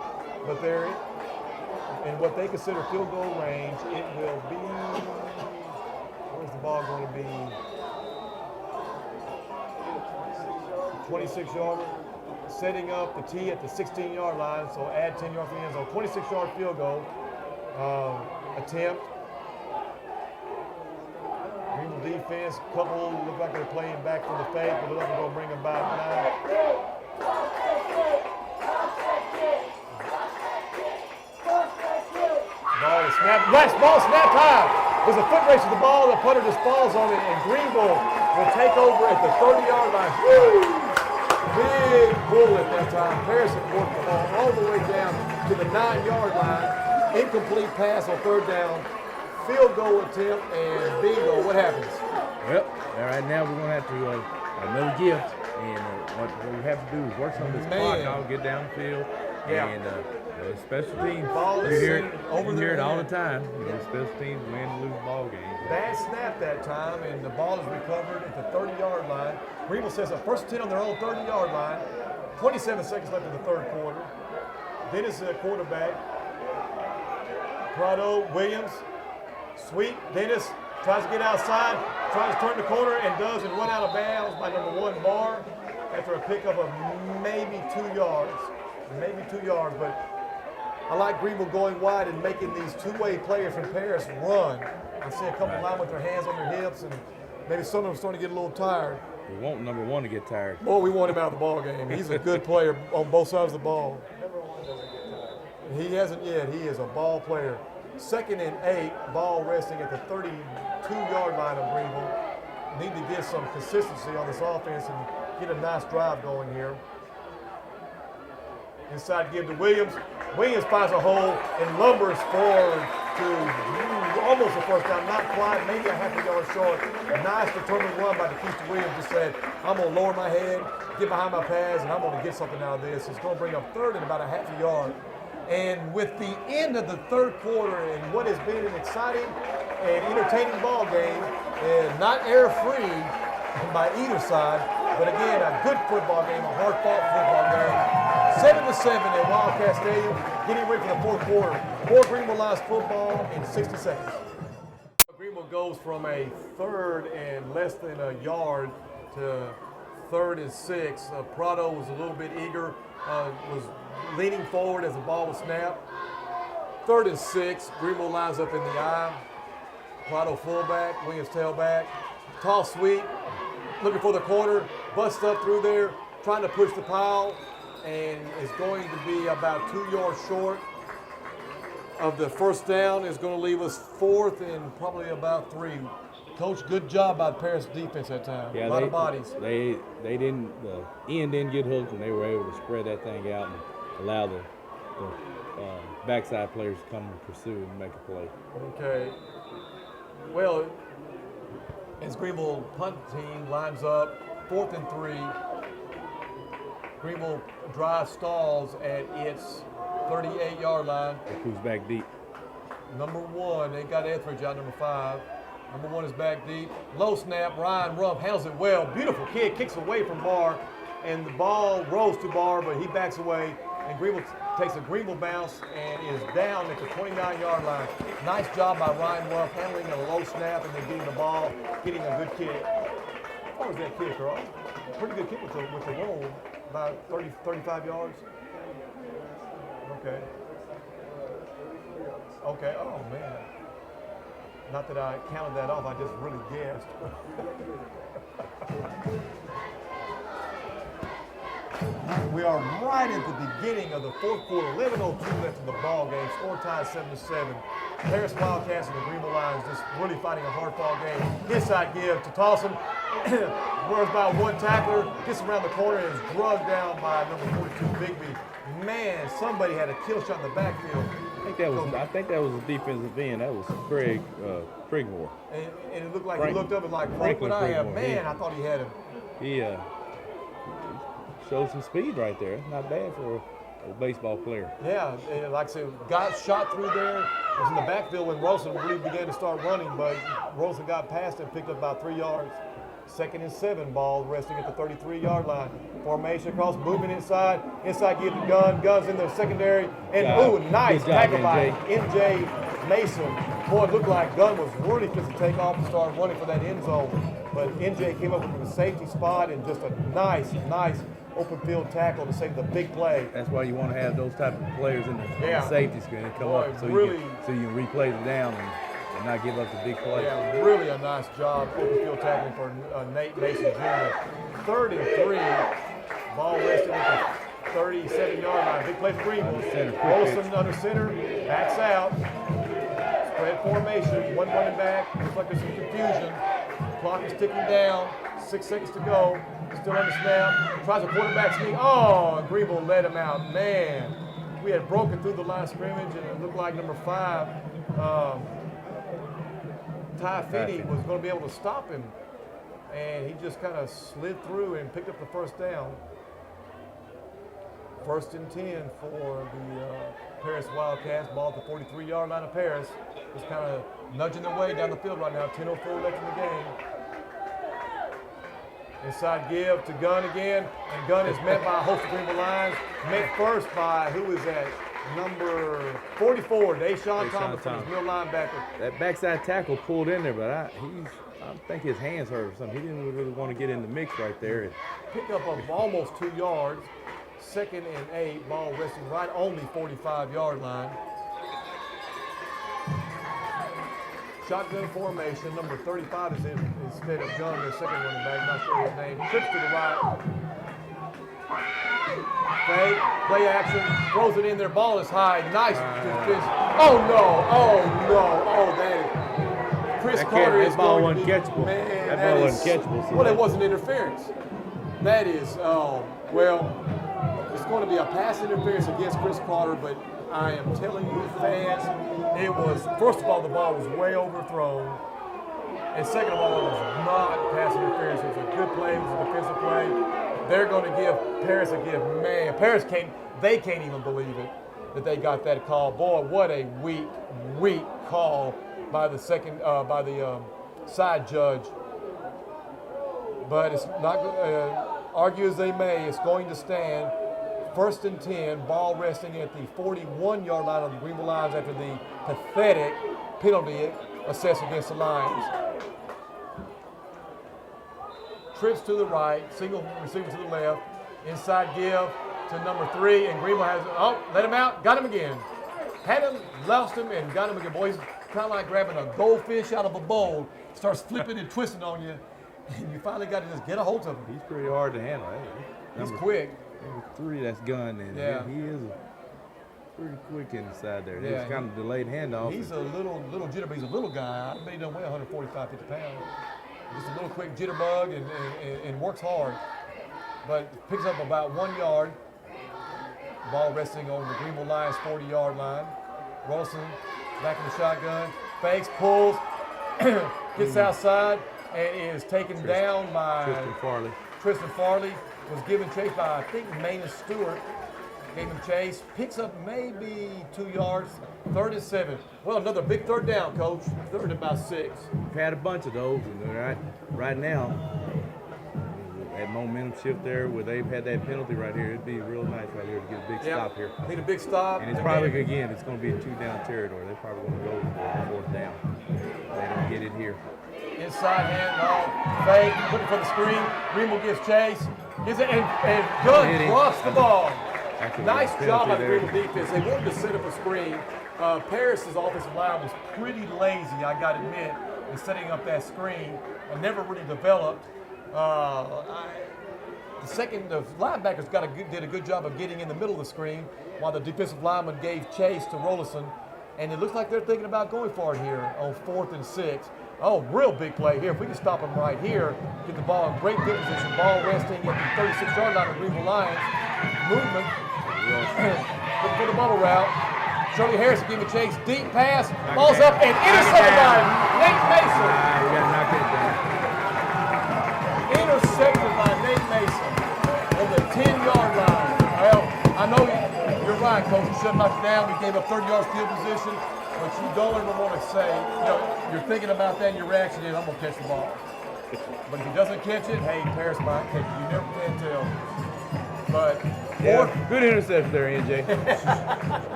But they're in what they consider field goal range. It will be. Where's the ball going to be? 26-yarder. Setting up the tee at the 16-yard line. So add 10 yards to the end zone. 26-yard field goal attempt. Greenville defense, couple look like they're playing back from the fake, but they're going to bring them back now. Ball is snapped. Last ball snapped high. There's a foot race to the ball. The punter just falls on it, and Greenville will take over at the 30-yard line. Woo! Big bullet that time. Paris had worked the ball all the way down to the 9-yard line. Incomplete pass on 3rd down. Field goal attempt, and bingo. What happens? Well, right now we're going to have to another gift. And what we have to do is work some of this clock out, get down the field. Yeah. And special teams, Ball is you hear it, over you hear it all the their time. You know, special teams win and lose ball games. Bad snap that time, and the ball is recovered at the 30-yard line. Greenville says a 1st and 10 on their own 30-yard line. 27 seconds left in the 3rd quarter. Dennis is a quarterback. Prado, Williams, Sweet. Dennis tries to get outside, tries to turn the corner, and does, and run out of bounds by number 1, Barr, after a pickup of maybe 2 yards. Maybe 2 yards, but I like Greenville going wide and making these two-way players from Paris run. I see a couple line with their hands on their hips, and maybe some of them starting to get a little tired. We want number 1 to get tired. Boy, we want him out of the ball game. He's a good player on both sides of the ball. Number 1 doesn't get tired. He hasn't yet. He is a ball player. 2nd and 8, ball resting at the 32-yard line of Greenville. Need to get some consistency on this offense and get a nice drive going here. Inside give to Williams. Williams finds a hole and lumbers forward to almost a 1st down, not quite, maybe a half a yard short. Nice determined run by Keith Williams. Just said, I'm going to lower my head, get behind my pads, and I'm going to get something out of this. It's going to bring up 3rd and about a half a yard. And with the end of the 3rd quarter and what has been an exciting and entertaining ball game, and not error-free by either side, but again, a good football game, a hard-fought football game. 7-7 at Wildcat Stadium, getting ready for the 4th quarter. More Greenville Lions football in 60 seconds. Greenville goes from a 3rd and less than a yard to 3rd and 6. Prado was a little bit eager, was leaning forward as the ball was snapped. 3rd and 6, Greenville lines up in the I. Prado fullback, Williams tailback. Toss sweep, looking for the corner, busts up through there, trying to push the pile, and is going to be about 2 yards short. of the first down is going to leave us 4th and probably about 3. Coach, good job by the Paris defense that time. Yeah, a lot of bodies. They didn't, the end didn't get hooked, and they were able to spread that thing out and allow the backside players to come and pursue and make a play. Okay. Well, as Greenville punt team lines up, 4th and 3. Greenville drive stalls at its 38-yard line. Who's back deep? Number 1, they got Etheridge out, number 5. Number 1 is back deep. Low snap, Ryan Rumpf handles it well. Beautiful kick, kicks away from Barr, and the ball rolls to Barr, but he backs away, and Greenville takes a Greenville bounce and is down at the 29-yard line. Nice job by Ryan Rumpf handling a low snap and then getting the ball, getting a good kick. How far was that kick, Carl? Pretty good kick with the roll, about 30, 35 yards. Okay. Okay, oh man. Not that I counted that off, I just really guessed. We are right at the beginning of the 4th quarter, 11:02 left in the ball game, score tied 7-7. Paris Wildcats and the Greenville Lions just really fighting a hard-fought game. Inside give to Towson, runs by 1 tackler, gets around the corner and is drugged down by number 42, Bigby. Man, somebody had a kill shot in the backfield. I think that was a defensive end. That was Craig Prigmore. And it looked like he looked up and like, what would I have? Man, I thought he had him. He showed some speed right there. Not bad for a baseball player. Yeah, and like I said, got shot through there. It was in the backfield when Rosen really began to start running, but Rosen got past and picked up about 3 yards. 2nd and 7, ball resting at the 33-yard line. Formation across, moving inside. Inside give to Gunn. Gunn's in the secondary. And nice tackle by MJ Mason. Boy, it looked like Gunn was really fit to take off and start running for that end zone. But MJ came up with a safety spot and just a nice open field tackle to save the big play. That's why you want to have those type of players in the safety screen and come up so you can replay the down and not give up the big play. Yeah, really a nice job open field tackling for Nate Mason Jr. 3rd and 3, ball resting at the 37-yard line. Big play for Greenville. Olsen under center, backs out. Spread formation, 1 running back. Looks like there's some confusion. Clock is ticking down. 6 seconds to go. Still on the snap. Tries a quarterback sneak. Oh, Greenville let him out. Man, we had broken through the line of scrimmage, and it looked like number 5, Ty Finney, was going to be able to stop him. And he just kind of slid through and picked up the first down. 1st and 10 for the Paris Wildcats. Ball at the 43-yard line of Paris. Just kind of nudging their way down the field right now. 10:04 left in the game. Inside give to Gunn again. And Gunn is met by a host of Greenville Lions. Met first by, who is that? Number 44, Deshaun Thomas, his middle linebacker. That backside tackle pulled in there, but I think his hands hurt or something. He didn't really want to get in the mix right there. Pick up of almost 2 yards. 2nd and 8, ball resting right on the 45-yard line. Shotgun formation, number 35 is in instead of Gunn, their second running back, not sure his name. Trips to the right. Fake, play action, throws it in there, ball is high, nice. Oh that is. Chris Carter is ball going to be, uncatchable. Man, that ball wasn't catchable. Well, it wasn't interference. That is, it's going to be a pass interference against Chris Carter, but I am telling you, fans, it was, first of all, the ball was way overthrown. And second of all, it was not pass interference. It was a good play, it was a defensive play. They're going to give Paris a gift. Man, Paris can't even believe it that they got that call. Boy, what a weak call by the side judge. But it's not, argue as they may, it's going to stand. 1st and 10, ball resting at the 41-yard line of the Greenville Lions after the pathetic penalty assessed against the Lions. Trips to the right, single receiver to the left, inside give to number 3, and Greenville has, let him out, got him again. Had him, lost him, and got him again. Boy, he's kind of like grabbing a goldfish out of a bowl, starts flipping and twisting on you, and you finally got to just get a hold of him. He's pretty hard to handle. He's quick. Number 3, that's Gunn, and he is pretty quick inside there. Yeah, It's kind of delayed handoff. He's a little jitterbug. He's a little guy. I bet he doesn't weigh 145, 50 pounds. Just a little quick jitterbug and works hard. But picks up about 1 yard. Ball resting on the Greenville Lions 40-yard line. Rolson back in the shotgun. Fakes, pulls, gets outside, and is taken down by Tristan Farley. Was given chase by, I think, Maynard Stewart. Gave him chase. Picks up maybe 2 yards. 3rd and 7. Well, another big third down, Coach. 3rd and about 6. We've had a bunch of those. And right now, that momentum shift there where they've had that penalty right here, it'd be real nice right here to get a big stop here. Need a big stop. And it's probably, again, it's going to be a 2-down territory. They're probably going to go for 4th down. They don't get it here. Inside handoff, fake, looking for the screen. Greenville gives chase, gives it, and Gunn drops the ball. Nice job by the Greenville defense. They wanted to set up a screen. Paris's offensive line was pretty lazy, I got to admit, in setting up that screen and never really developed. The linebackers did a good job of getting in the middle of the screen while the defensive lineman gave chase to Rollison. And it looks like they're thinking about going for it here on 4th and 6. Oh, real big play here. If we can stop them right here, get the ball in great field position, ball resting at the 36-yard line of Greenville Lions. Movement. Looking for the bubble route. Shirley Harrison giving a chase. Deep pass. Ball's up and intercepted by Nate Mason. We got to knock that down. Intercepted by Nate Mason on the 10-yard line. Well, I know you're right, Coach. You should have knocked it down. We gave up 30 yards field position. But you don't even want to say, you're thinking about that and your reaction is, I'm going to catch the ball. But if he doesn't catch it, hey, Paris might catch it. You never can tell. But, good interception there, NJ.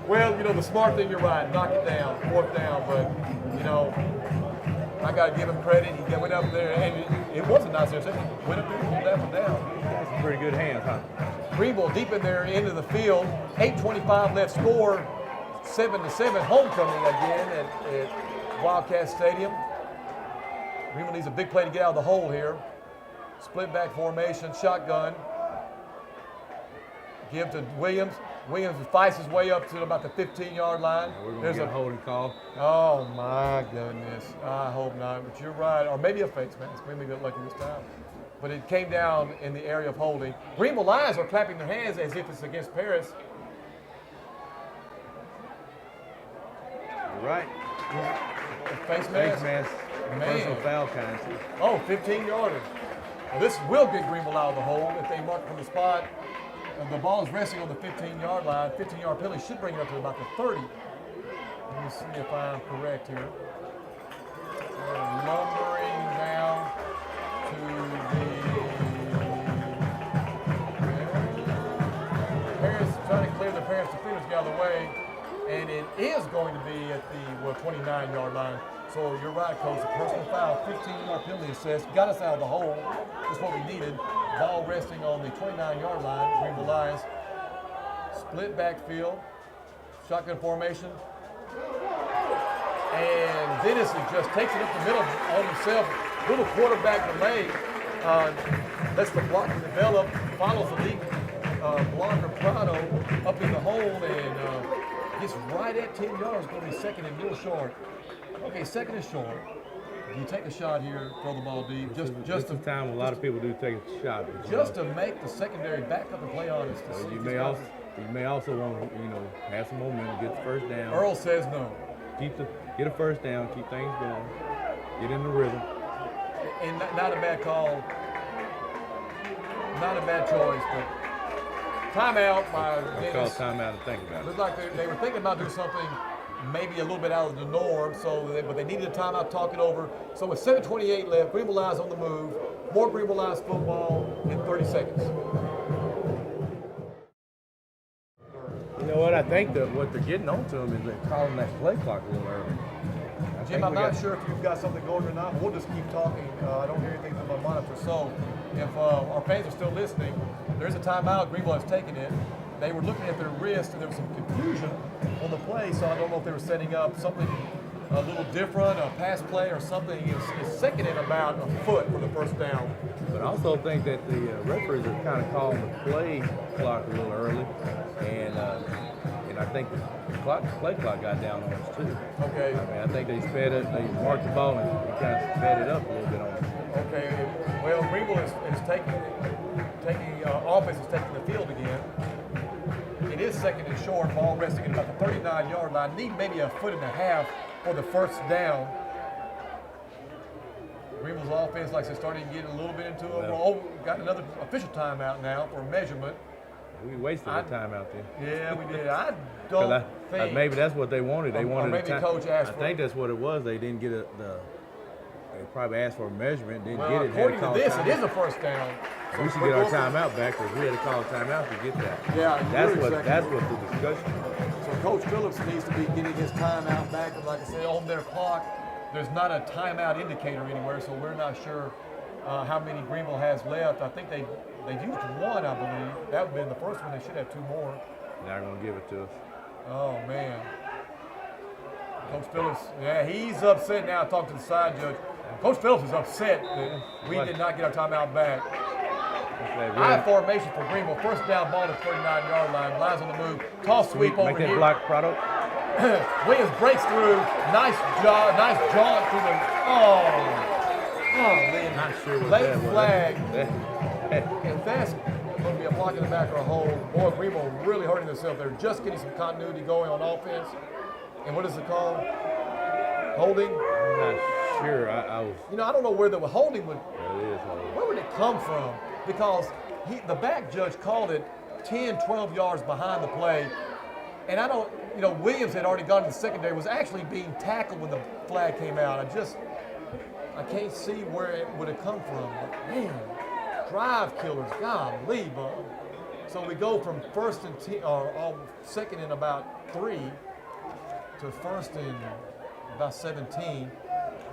Well, the smart thing, you're right, knock it down, 4th down. But, I got to give him credit. He went up there, and it was a nice interception. He went up there and pulled that one down. That's some pretty good hands, huh? Greenville deep in there, into the field. 8:25 left, score. 7-7 homecoming again at Wildcat Stadium. Greenville needs a big play to get out of the hole here. Split back formation, shotgun. Give to Williams. Williams fights his way up to about the 15-yard line. We're going to get a holding call. Oh, my goodness. I hope not, but you're right. Or maybe a face mask. Maybe we got lucky this time. But it came down in the area of holding. Greenville Lions are clapping their hands as if it's against Paris. Right. Face mask. Personal foul kind. Oh, 15-yarder. Well, this will get Greenville out of the hole if they mark from the spot. The ball is resting on the 15-yard line. 15-yard penalty should bring it up to about the 30. Let me see if I'm correct here. Lumbering down to the Paris, trying to clear the Paris defenders get out of the way. And it is going to be at the 29-yard line. So you're right, Coach. A personal foul, 15-yard penalty assessed. Got us out of the hole. That's what we needed. Ball resting on the 29-yard line. Greenville Lions. Split backfield. Shotgun formation. And Dennis just takes it up the middle on himself. Little quarterback delay. Lets the blocker develop. Follows the lead blocker Prado up in the hole and gets right at 10 yards. Going to be second and real short. Okay, second and short. Do you take a shot here, throw the ball deep? Just the time a lot of people do take a shot. Just to make the secondary back up and play honest. You may also want to have some momentum, get the first down. Earl says no. Get a first down, keep things going, get in the rhythm. And not a bad call, not a bad choice, but timeout by Dennis. Call timeout and think about it. Looked like they were thinking about doing something maybe a little bit out of the norm, but they needed a timeout to talk it over. So with 7:28 left, Greenville Lions on the move. More Greenville Lions football in 30 seconds. You know what? I think that what they're getting onto them is they're calling that play clock a little early. Jim, I'm not sure if you've got something going or not, but we'll just keep talking. I don't hear anything from my monitor. So if our fans are still listening, there's a timeout. Greenville has taken it. They were looking at their wrist, and there was some confusion on the play, so I don't know if they were setting up something a little different, a pass play or something. It's second and about a foot for the first down. But I also think that the referees are kind of calling the play clock a little early, and I think the play clock got down on us too. Okay. I mean, I think they sped it. They marked the ball and kind of sped it up a little bit on us. Okay. Well, Greenville is taking offense is taking the field again. It is second and short. Ball resting at about the 39-yard line. Need maybe a foot and a half for the first down. Greenville's offense, like I said, starting to get a little bit into a roll. Got another official timeout now for measurement. We wasted the timeout there. Yeah, we did. I don't think. Maybe that's what they wanted. They wanted maybe Coach asked for I think that's what it was. They didn't get they probably asked for a measurement, didn't get it. According to this, it is a first down. So we should get our timeout back because we had to call a timeout to get that. Yeah, that's what the discussion. So Coach Phillips needs to be getting his timeout back. And like I said, on their clock, there's not a timeout indicator anywhere, so we're not sure how many Greenville has left. I think they've used one, I believe. That would have been the first one. They should have two more. They're going to give it to us. Oh, man. Coach Phillips, yeah, he's upset now. Talking to the side judge. Coach Phillips is upset that we did not get our timeout back. High formation for Greenville. First down ball at the 39-yard line. Lions on the move. Toss sweep over make here. that block product. Williams breaks through. Nice job. Nice jaunt through the. Man. Not sure what late that was. flag. If that's going to be a block in the back or a hold, boy, Greenville really hurting themselves. They're just getting some continuity going on offense. And what is it called? Holding? I'm not sure. I was. I don't know where the holding would. It is holding. Where would it come from? Because the back judge called it 10, 12 yards behind the play. And I don't, Williams had already gone to the secondary, was actually being tackled when the flag came out. I can't see where it would have come from. But man, drive killers, golly, bud. So we go from first and second and about 3 to first and about 17.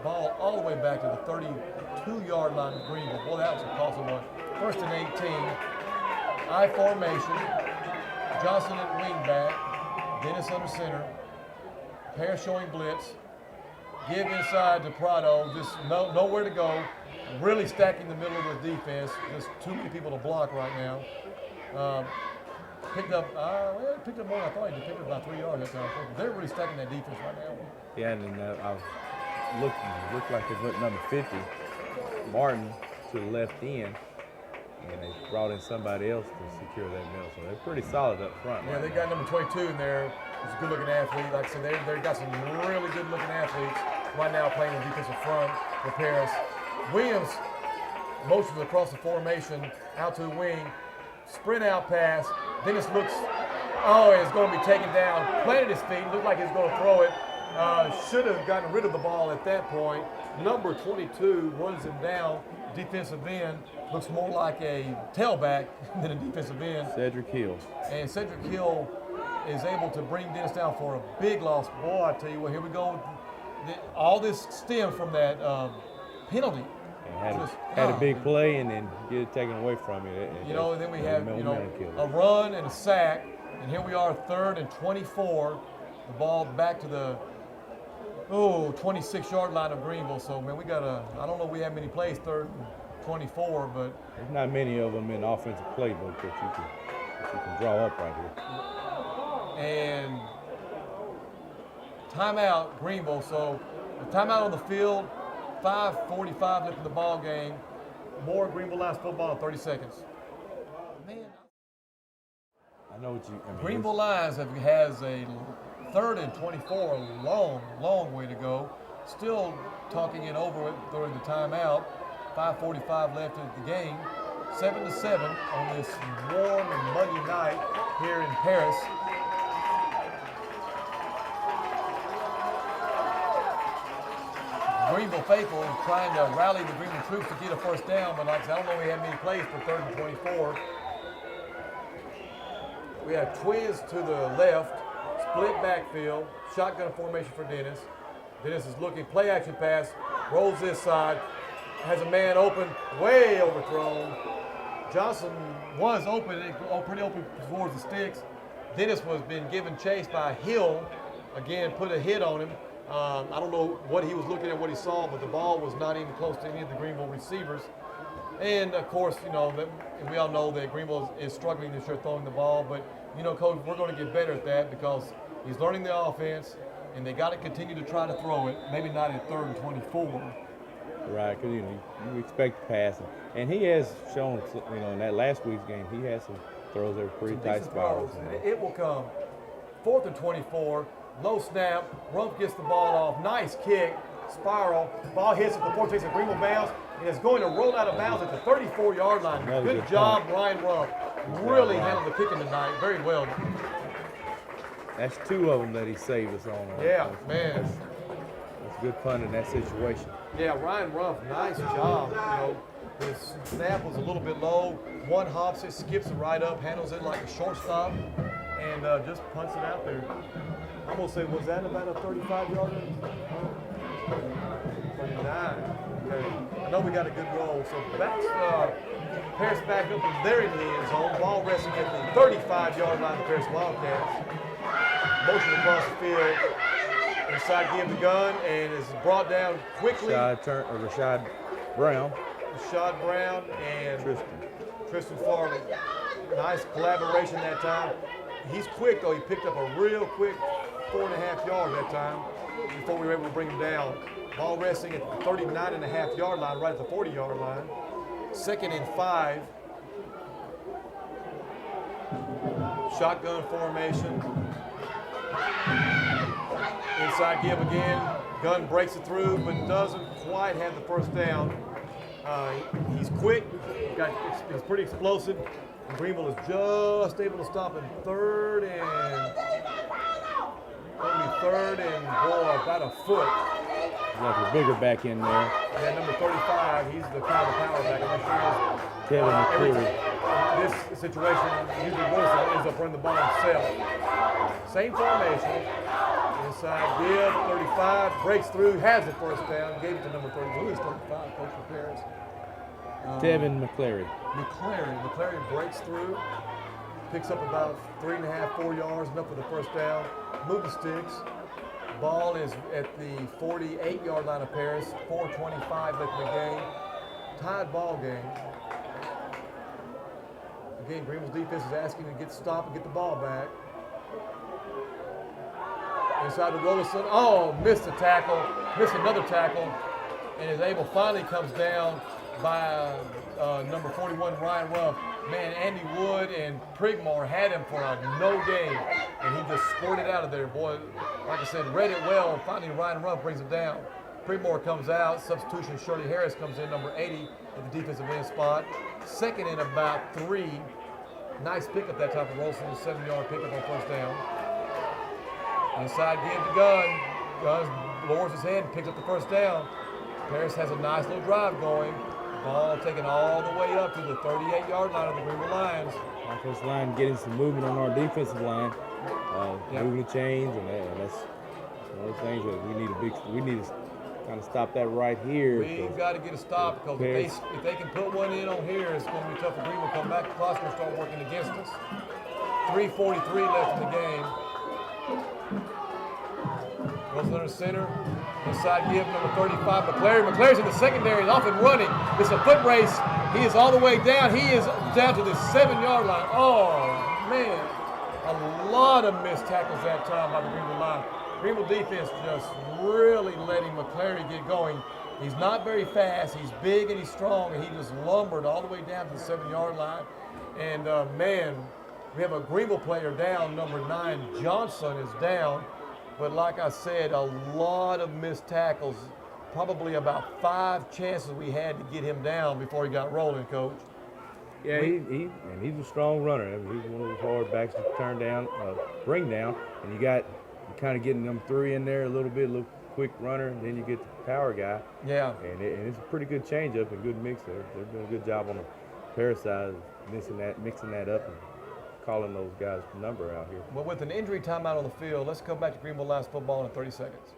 Ball all the way back to the 32-yard line of Greenville. Boy, that was a costly one. First and 18. I formation. Johnson at wingback. Dennis under center. Pair showing blitz. Give inside to Prado. Just nowhere to go. Really stacking the middle of the defense. Just too many people to block right now. Picked up more than I thought he did. Picked up about 3 yards that time. They're really stacking that defense right now. Yeah, and then I was looked like they put number 50, Martin, to the left end. And they brought in somebody else to secure that middle. So they're pretty solid up front. Yeah, they got number 22 in there. He's a good-looking athlete. Like I said, they've got some really good-looking athletes right now playing the defensive front for Paris. Williams motions across the formation out to the wing. Sprint out pass. Dennis looks, it's going to be taken down. Planted his feet. Looked like he was going to throw it. Should have gotten rid of the ball at that point. Number 22 runs him down. Defensive end looks more like a tailback than a defensive end. Cedric Hill. And Cedric Hill is able to bring Dennis down for a big loss. Boy, I tell you what, here we go. All this stems from that penalty. And had a big play and then get it taken away from you. And then we have a run and a sack. And here we are, 3rd and 24. The ball back to the 26-yard line of Greenville. So, man, I don't know if we have many plays, 3rd and 24, but. There's not many of them in the offensive playbook that you can draw up right here. And timeout, Greenville. So, the timeout on the field, 5:45 left in the ball game. More Greenville Lions football in 30 seconds. Man. I know what you mean. Greenville Lions has a 3rd and 24, a long way to go. Still talking it over during the timeout. 5:45 left in the game. 7-7 on this warm and muggy night here in Paris. Greenville faithful trying to rally the Greenville troops to get a first down, but like I said, I don't know we have many plays for 3rd and 24. We have Twiz to the left, split backfield, shotgun formation for Dennis. Dennis is looking, play action pass, rolls this side, has a man open, way overthrown. Johnson was open, pretty open towards the sticks. Dennis was being given chase by Hill. Again, put a hit on him. I don't know what he was looking at, what he saw, but the ball was not even close to any of the Greenville receivers. And of course, and we all know that Greenville is struggling this year throwing the ball, but Coach, we're going to get better at that because he's learning the offense, and they got to continue to try to throw it. Maybe not at 3rd and 24. Right, because you expect passing, and he has shown, in that last week's game, he has some throws that were pretty tight spirals. It will come. 4th and 24, low snap, Rumpf gets the ball off, nice kick, spiral, ball hits at the 4, takes a Greenville bounce, and it's going to roll out of bounds at the 34-yard line. Good job, Ryan Rumpf. Really handled the kicking tonight very well. That's 2 of them that he saved us on. Yeah, man. That's a good punt in that situation. Yeah, Ryan Rumpf, nice job. His snap was a little bit low. One hops it, skips it right up, handles it like a shortstop, and just punts it out there. I'm going to say, was that about a 35-yarder? 39. Okay. I know we got a good roll. So Paris back up and they're in the end zone. Ball resting at the 35-yard line of the Paris Wildcats. Motion across the field. Inside give the gun and is brought down quickly. Rashad Brown. Rashad Brown and Tristan Farley. Nice collaboration that time. He's quick though. He picked up a real quick 4.5 yards that time before we were able to bring him down. Ball resting at the 39.5-yard line, right at the 40-yard line. 2nd and 5. Shotgun formation. Inside give again. Gunn breaks it through, but doesn't quite have the first down. He's quick. He's pretty explosive. And Greenville is just able to stop in 3rd and about a foot. Like a bigger back in there. Yeah, number 35, he's the kind of power back. I'm sure Kevin McCleary. This situation, usually Wilson ends up running the ball himself. Same formation. Inside give, 35, breaks through, has the first down, gave it to number 30. Who is 35? Coach for Paris. Tevin McCleary. McCleary breaks through, picks up about 3.5, 4 yards, enough for the first down. Move the sticks. Ball is at the 48-yard line of Paris. 4:25 left in the game. Tied ball game. Again, Greenville's defense is asking to get stopped and get the ball back. Inside to Rollison. Oh, missed a tackle. Missed another tackle. And is able, finally comes down by number 41, Ryan Rumpf. Man, Andy Wood and Prigmore had him for a no gain, and he just squirted out of there. Boy, like I said, read it well. Finally, Ryan Rumpf brings him down. Prigmore comes out. Substitution, Shirley Harris comes in, number 80 at the defensive end spot. 2nd and about 3. Nice pickup that time for Rolson, a 7-yard pickup on first down. Inside give to Gunn. Gunn lowers his head and picks up the first down. Paris has a nice little drive going. Ball taken all the way up to the 38-yard line of the Greenville Lions. Offensive line getting some movement on our defensive line, moving the chains, and that's one of those things that we need to kind of stop that right here. We've got to get a stop because if they can put one in on here, it's going to be tough for Greenville to come back. The clock's going to start working against us. 3:43 left in the game. Goes under center. Inside give, number 35, McCleary. McCleary's in the secondary, he's off and running. It's a foot race. He is all the way down. He is down to the 7-yard line. Oh, man. A lot of missed tackles that time by the Greenville line. Greenville defense just really letting McCleary get going. He's not very fast. He's big and he's strong, and he just lumbered all the way down to the 7-yard line. And, man, we have a Greenville player down. Number 9, Johnson, is down. But like I said, a lot of missed tackles. Probably about 5 chances we had to get him down before he got rolling, Coach. Yeah, he's a strong runner. I mean, he's one of those hard backs to bring down. And you kind of getting them 3 in there a little little quick runner, and then you get the power guy. Yeah. And it's a pretty good changeup and good mix there. They're doing a good job on the Paris side, mixing that up and calling those guys' number out here. Well, with an injury timeout on the field, let's come back to Greenville Lions football in 30 seconds.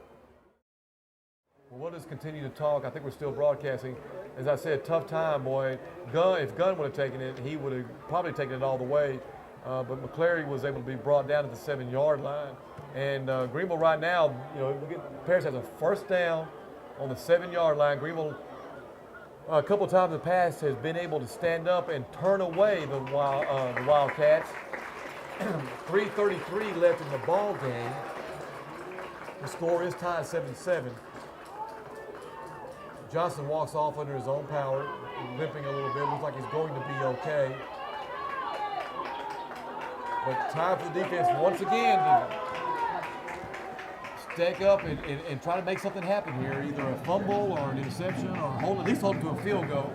Well, we'll just continue to talk. I think we're still broadcasting. As I said, tough time, boy. If Gunn would have taken it, he would have probably taken it all the way. But McCleary was able to be brought down to the 7-yard line. And Greenville right now, Paris has a first down on the 7-yard line. Greenville a couple of times in the past has been able to stand up and turn away the Wildcats. 3:33 left in the ball game. The score is tied 7-7. Johnson walks off under his own power, limping a little bit. Looks like he's going to be okay. But time for the defense once again to stack up and try to make something happen here. Either a fumble or an interception or at least hold them to a field goal,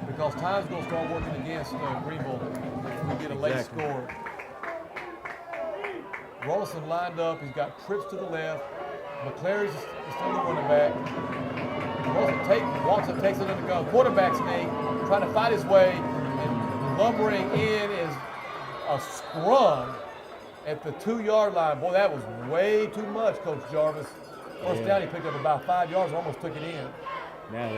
because time's going to start working against Greenville if we get a late score. Rollison lined up. He's got trips to the left. McClary's still the running back. Rollison walks up, takes it in the gun. Quarterback sneak, trying to fight his way, and lumbering in is a scrum at the 2-yard line. Boy, that was way too much, Coach Jarvis. First down, he picked up about 5 yards, almost took it in. Now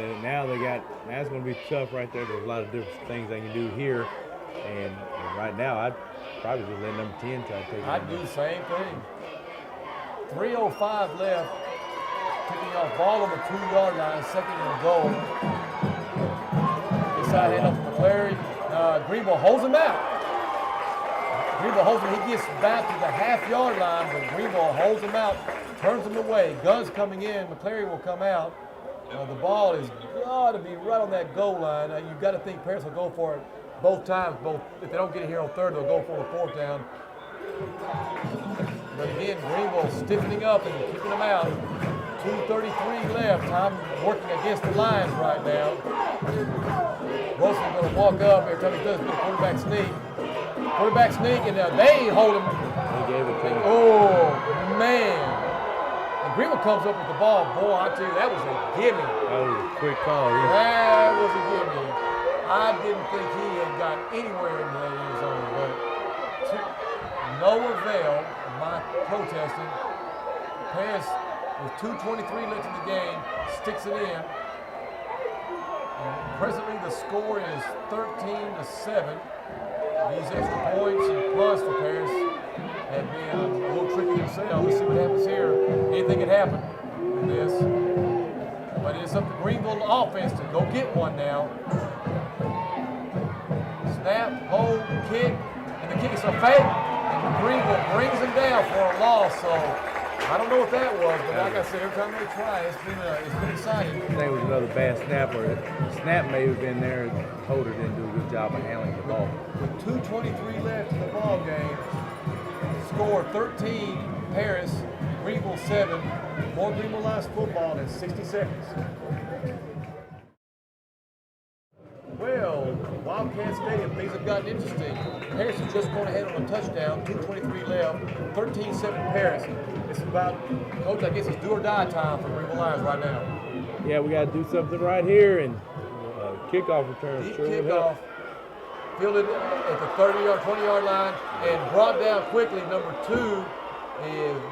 it's going to be tough right there. There's a lot of different things they can do here, and right now I'd probably just let number 10 try to take it. I'd do the same thing. 3:05 left. Picking off ball on the 2-yard line, second and goal. Inside hand up to McClary. Greenville holds him out. Greenville holds him. He gets back to the half-yard line, but Greenville holds him out, turns him away. Guns coming in. McClary will come out. The ball is got to be right on that goal line. You've got to think Paris will go for it both times. If they don't get it here on third, they'll go for the 4th down. But again, Greenville stiffening up and keeping them out. 2:33 left. Time working against the Lions right now. Wilson's going to walk up. Every time he does, get a quarterback sneak. Quarterback sneak, and they hold him. They gave it to him. Oh, man. And Greenville comes up with the ball. Boy, I tell you, that was a gimme. That was a quick call. That was a gimme. I didn't think he had got anywhere in that end zone, but to no avail of my protesting. Paris, with 2:23 left in the game, sticks it in. And presently, the score is 13-7. These extra points and plus for Paris have been a little tricky themselves. Let's see what happens here. Anything can happen in this. But it's up to Greenville offense to go get one now. Snap, hold, kick, and the kick is a fake. And Greenville brings him down for a loss. So I don't know what that was, but like I said, every time they try, it's been exciting. I think it was another bad snap, or the snap may have been there. Holder didn't do a good job of handling the ball. With 2:23 left in the ball game, score 13, Paris, Greenville 7. More Greenville Lions football in 60 seconds. Well, Wildcat Stadium, things have gotten interesting. Paris has just gone ahead on a touchdown, 2:23 left, 13-7 Paris. It's about, Coach, I guess it's do or die time for Greenville Lions right now. Yeah, we got to do something right here, and kickoff return. Deep Sure kickoff, fielded at the 30-yard, 20-yard line, and brought down quickly. Number 2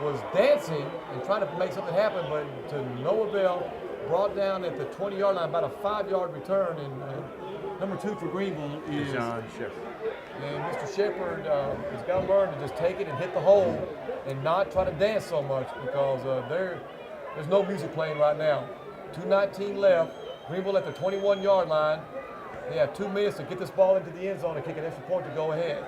was dancing and trying to make something happen, but to no avail. Brought down at the 20-yard line, about a 5-yard return, and number 2 for Greenville is John Shepard. And Mr. Shepard has got to learn to just take it and hit the hole and not try to dance so much, because there's no music playing right now. 2:19 left. Greenville at the 21-yard line. They have 2 minutes to get this ball into the end zone and kick an extra point to go ahead.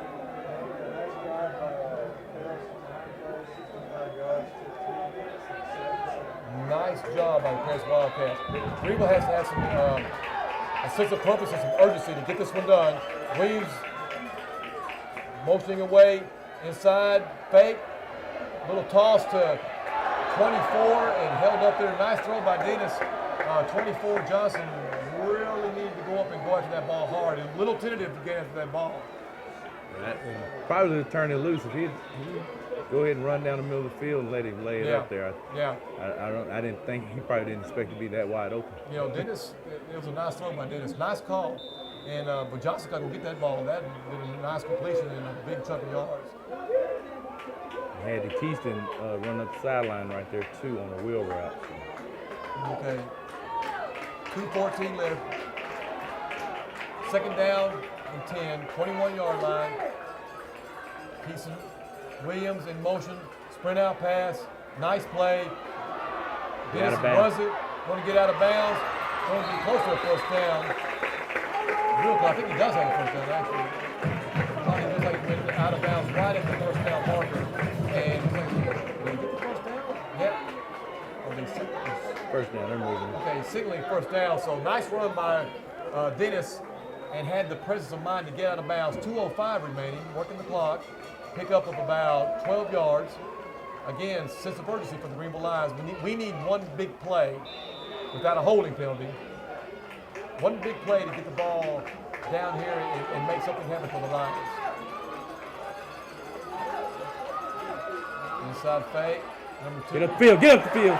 Nice job by the Paris Wildcats. Greenville has to have some a sense of purpose and some urgency to get this one done. Williams motioning away inside, fake, little toss to 24 and held up there. Nice throw by Dennis. 24 Johnson really needed to go up and go after that ball hard. And a little tentative to get after that ball. Probably to turn it loose. If he'd go ahead and run down the middle of the field and let him lay it up there. I didn't think, he probably didn't expect to be that wide open. You know, Dennis, it was a nice throw by Dennis. Nice call. And but Johnson got to get that ball. That did a nice completion and a big chunk of yards. Had the Keyston run up the sideline right there too on a wheel route. Okay. 2:14 left. Second down and 10, 21-yard line. Keyston, Williams in motion, sprint out pass, nice play. Dennis runs it, going to get out of bounds. going to be close to a first down. Real close. I think he does have a first down, actually. Probably looks like he went out of bounds right at the first down marker. And did he get the first down? Yeah. Or they First down, they're moving. Okay, signaling first down. So nice run by Dennis, and had the presence of mind to get out of bounds. 2:05 remaining, working the clock. Pickup of about 12 yards. Again, sense of urgency for the Greenville Lions. We need one big play without a holding penalty. One big play to get the ball down here and make something happen for the Lions. Inside fake, number 2. Get up the field, get up the field.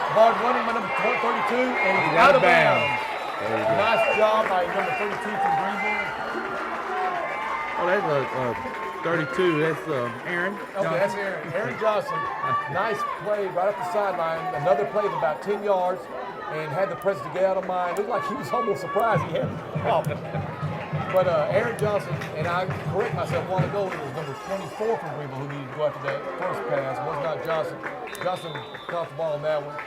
Hard running by number 32, and he's out of bounds. Nice job by number 32 from Greenville. Oh, that's 32. That's Aaron. Okay, that's Aaron. Aaron Johnson. Nice play right up the sideline. Another play of about 10 yards, and had the presence to get out of mind. Looked like he was almost surprised he had it off. But Aaron Johnson, and I correct myself a while ago, it was number 24 from Greenville who needed to go after that first pass. It was not Johnson. Johnson caught the ball on that one.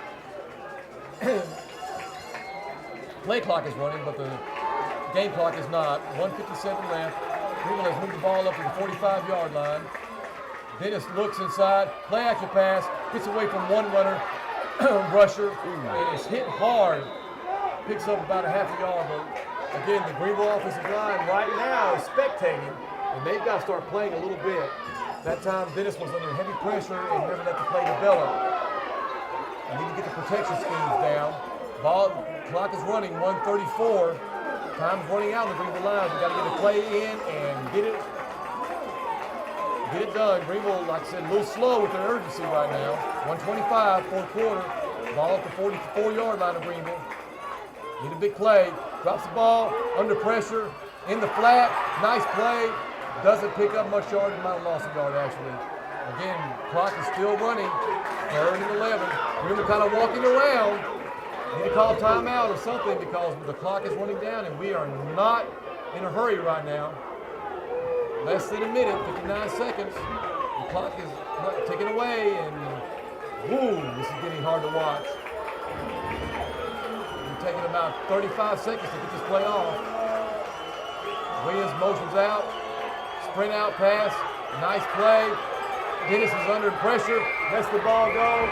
Play clock is running, but the game clock is not. 1:57 left. Greenville has moved the ball up to the 45-yard line. Dennis looks inside, play action pass, gets away from one runner, rusher, and is hit hard. Picks up about a half a yard, but again, the Greenville offensive line right now is spectating, and they've got to start playing a little bit. That time, Dennis was under heavy pressure and never let the play develop. You need to get the protection schemes down. Ball clock is running, 1:34. Time's running out in the Greenville Lions. We got to get the play in and get it done. Greenville, like I said, a little slow with their urgency right now. 1:25, fourth quarter. Ball at the 44-yard line of Greenville. Need a big play. Drops the ball under pressure in the flat. Nice play. Doesn't pick up much yard. Might have lost a yard actually. Again, clock is still running. 3rd and 11. Greenville kind of walking around. Need to call timeout or something because the clock is running down and we are not in a hurry right now. Less than a minute, 59 seconds. The clock is ticking away and boom, this is getting hard to watch. We're taking about 35 seconds to get this play off. Williams motions out, sprint out pass, nice play. Dennis is under pressure, lets the ball go.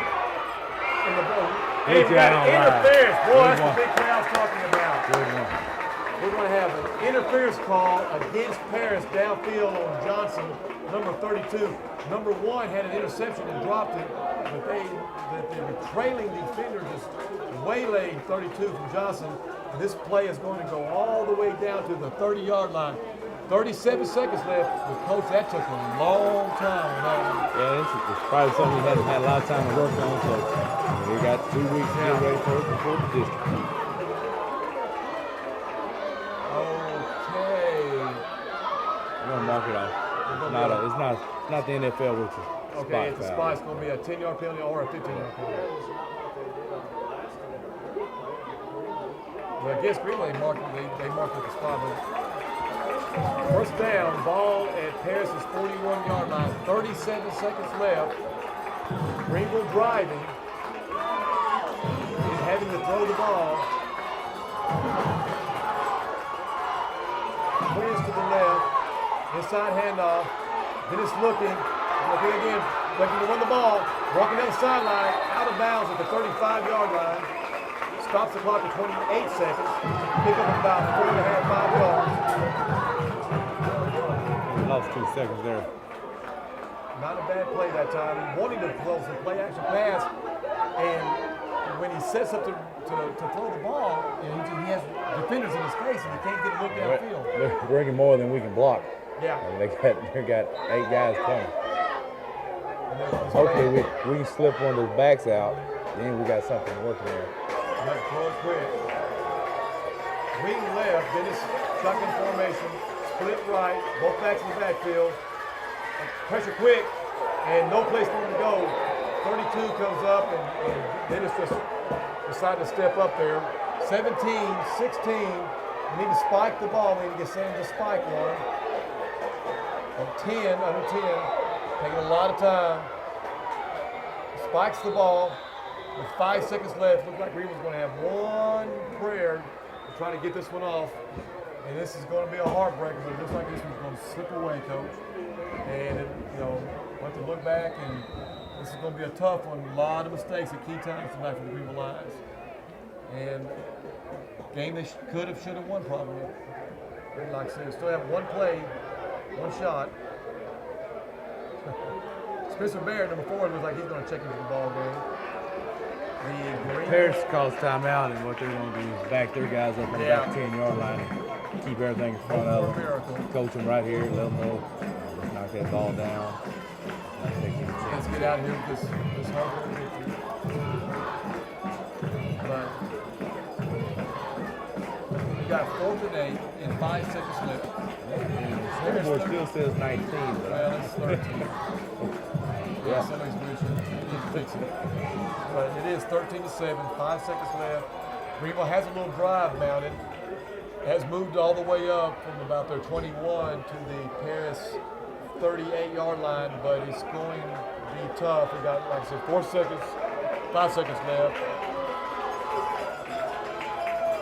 And the ball. Hey, we got interference. Boy, that's the big play I was talking about. We're going to have an interference call against Paris downfield on Johnson, number 32. Number 1 had an interception and dropped it, but the trailing defender just waylaid 32 from Johnson. This play is going to go all the way down to the 30-yard line. 37 seconds left, but Coach, that took a long time. Yeah, it's probably something he hasn't had a lot of time to work on, so we got 2 weeks to get ready for the district. Okay. I'm gonna mark it off. It's not the NFL with the spot. Okay, it's a spot. It's gonna be a 10-yard penalty or a 15-yard penalty. Well, I guess Greenville marked they marked at the spot, but first down, ball at Paris' 41-yard line. 37 seconds left. Greenville driving. He's having to throw the ball. Williams to the left. Inside handoff. Dennis looking again. Looking to run the ball. Walking down the sideline. Out of bounds at the 35-yard line. Stops the clock at 28 seconds. Pick up about 4.5, 5 yards. Lost 2 seconds there. Not a bad play that time. He wanted to close the play action pass, and when he sets up to throw the ball, he has defenders in his face, and he can't get a look downfield. They're bringing more than we can block. Yeah. I mean, they got 8 guys coming. Hopefully we can slip one of those backs out, then we got something working there. Throw it quick. Wing left, Dennis shotgun formation, split right, both backs in the backfield. Pressure quick, and no place for him to go. 32 comes up, and Dennis just decided to step up there. 17, 16. We need to spike the ball. We need to get Sam to spike one. On 10, under 10. Taking a lot of time. Spikes the ball. With 5 seconds left, looks like Greenville's going to have one prayer to try to get this one off. And this is going to be a heartbreaker, but it looks like this one's going to slip away, Coach. And, we'll have to look back, and this is going to be a tough one. A lot of mistakes at key times tonight for the Greenville Lions. And game they could have, should have won probably. But like I said, still have one play, one shot. Spencer Barrett, number 4, looks like he's going to check into the ball game. Paris calls timeout, and what they're going to do is back their guys up on about the 10-yard line and keep everything in front of them. Coach them right here, let them know, let's knock that ball down. Let's get out of here with this hard victory. But we got 4th and 8 and 5 seconds left. The scoreboard still says 19, but well, it's 13. Yeah, somebody's mentioned. We need to fix it. But it is 13-7, 5 seconds left. Greenville has a little drive mounted. Has moved all the way up from about their 21 to the Paris 38-yard line, but it's going to be tough. We got, like I said, 5 seconds left.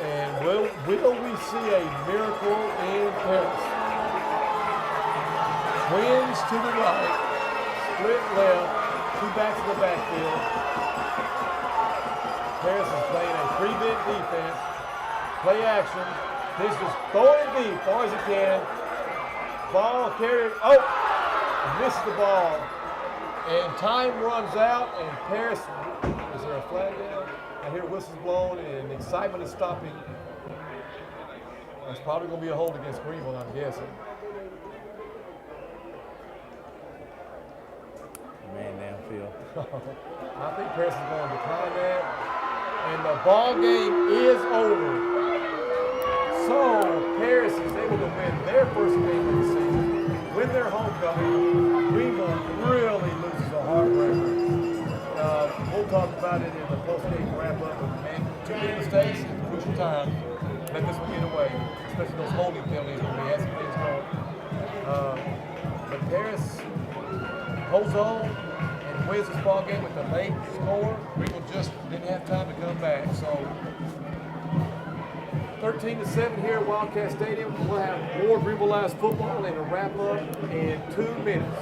And will we see a miracle in Paris? Twins to the right, split left, 2 backs in the backfield. Paris is playing a 3-bit defense, play action. This is throwing it deep, far as he can. Ball carried, missed the ball. And time runs out, and Paris, is there a flag down? I hear whistles blown, and excitement is stopping. It's probably going to be a hold against Greenville, I'm guessing. Man downfield. I think Paris is going to decline that. And the ball game is over. So Paris is able to win their first game of the season, win their homecoming. Greenville really loses a heartbreaker. We'll talk about it in the post-game wrap-up. And too many mistakes at crucial time. Let this one get away, especially those holding penalties when we had some things going. But Paris holds on and wins this ball game with a late score. Greenville just didn't have time to come back. So 13-7 here at Wildcat Stadium. We'll have more Greenville Lions football and a wrap-up in 2 minutes.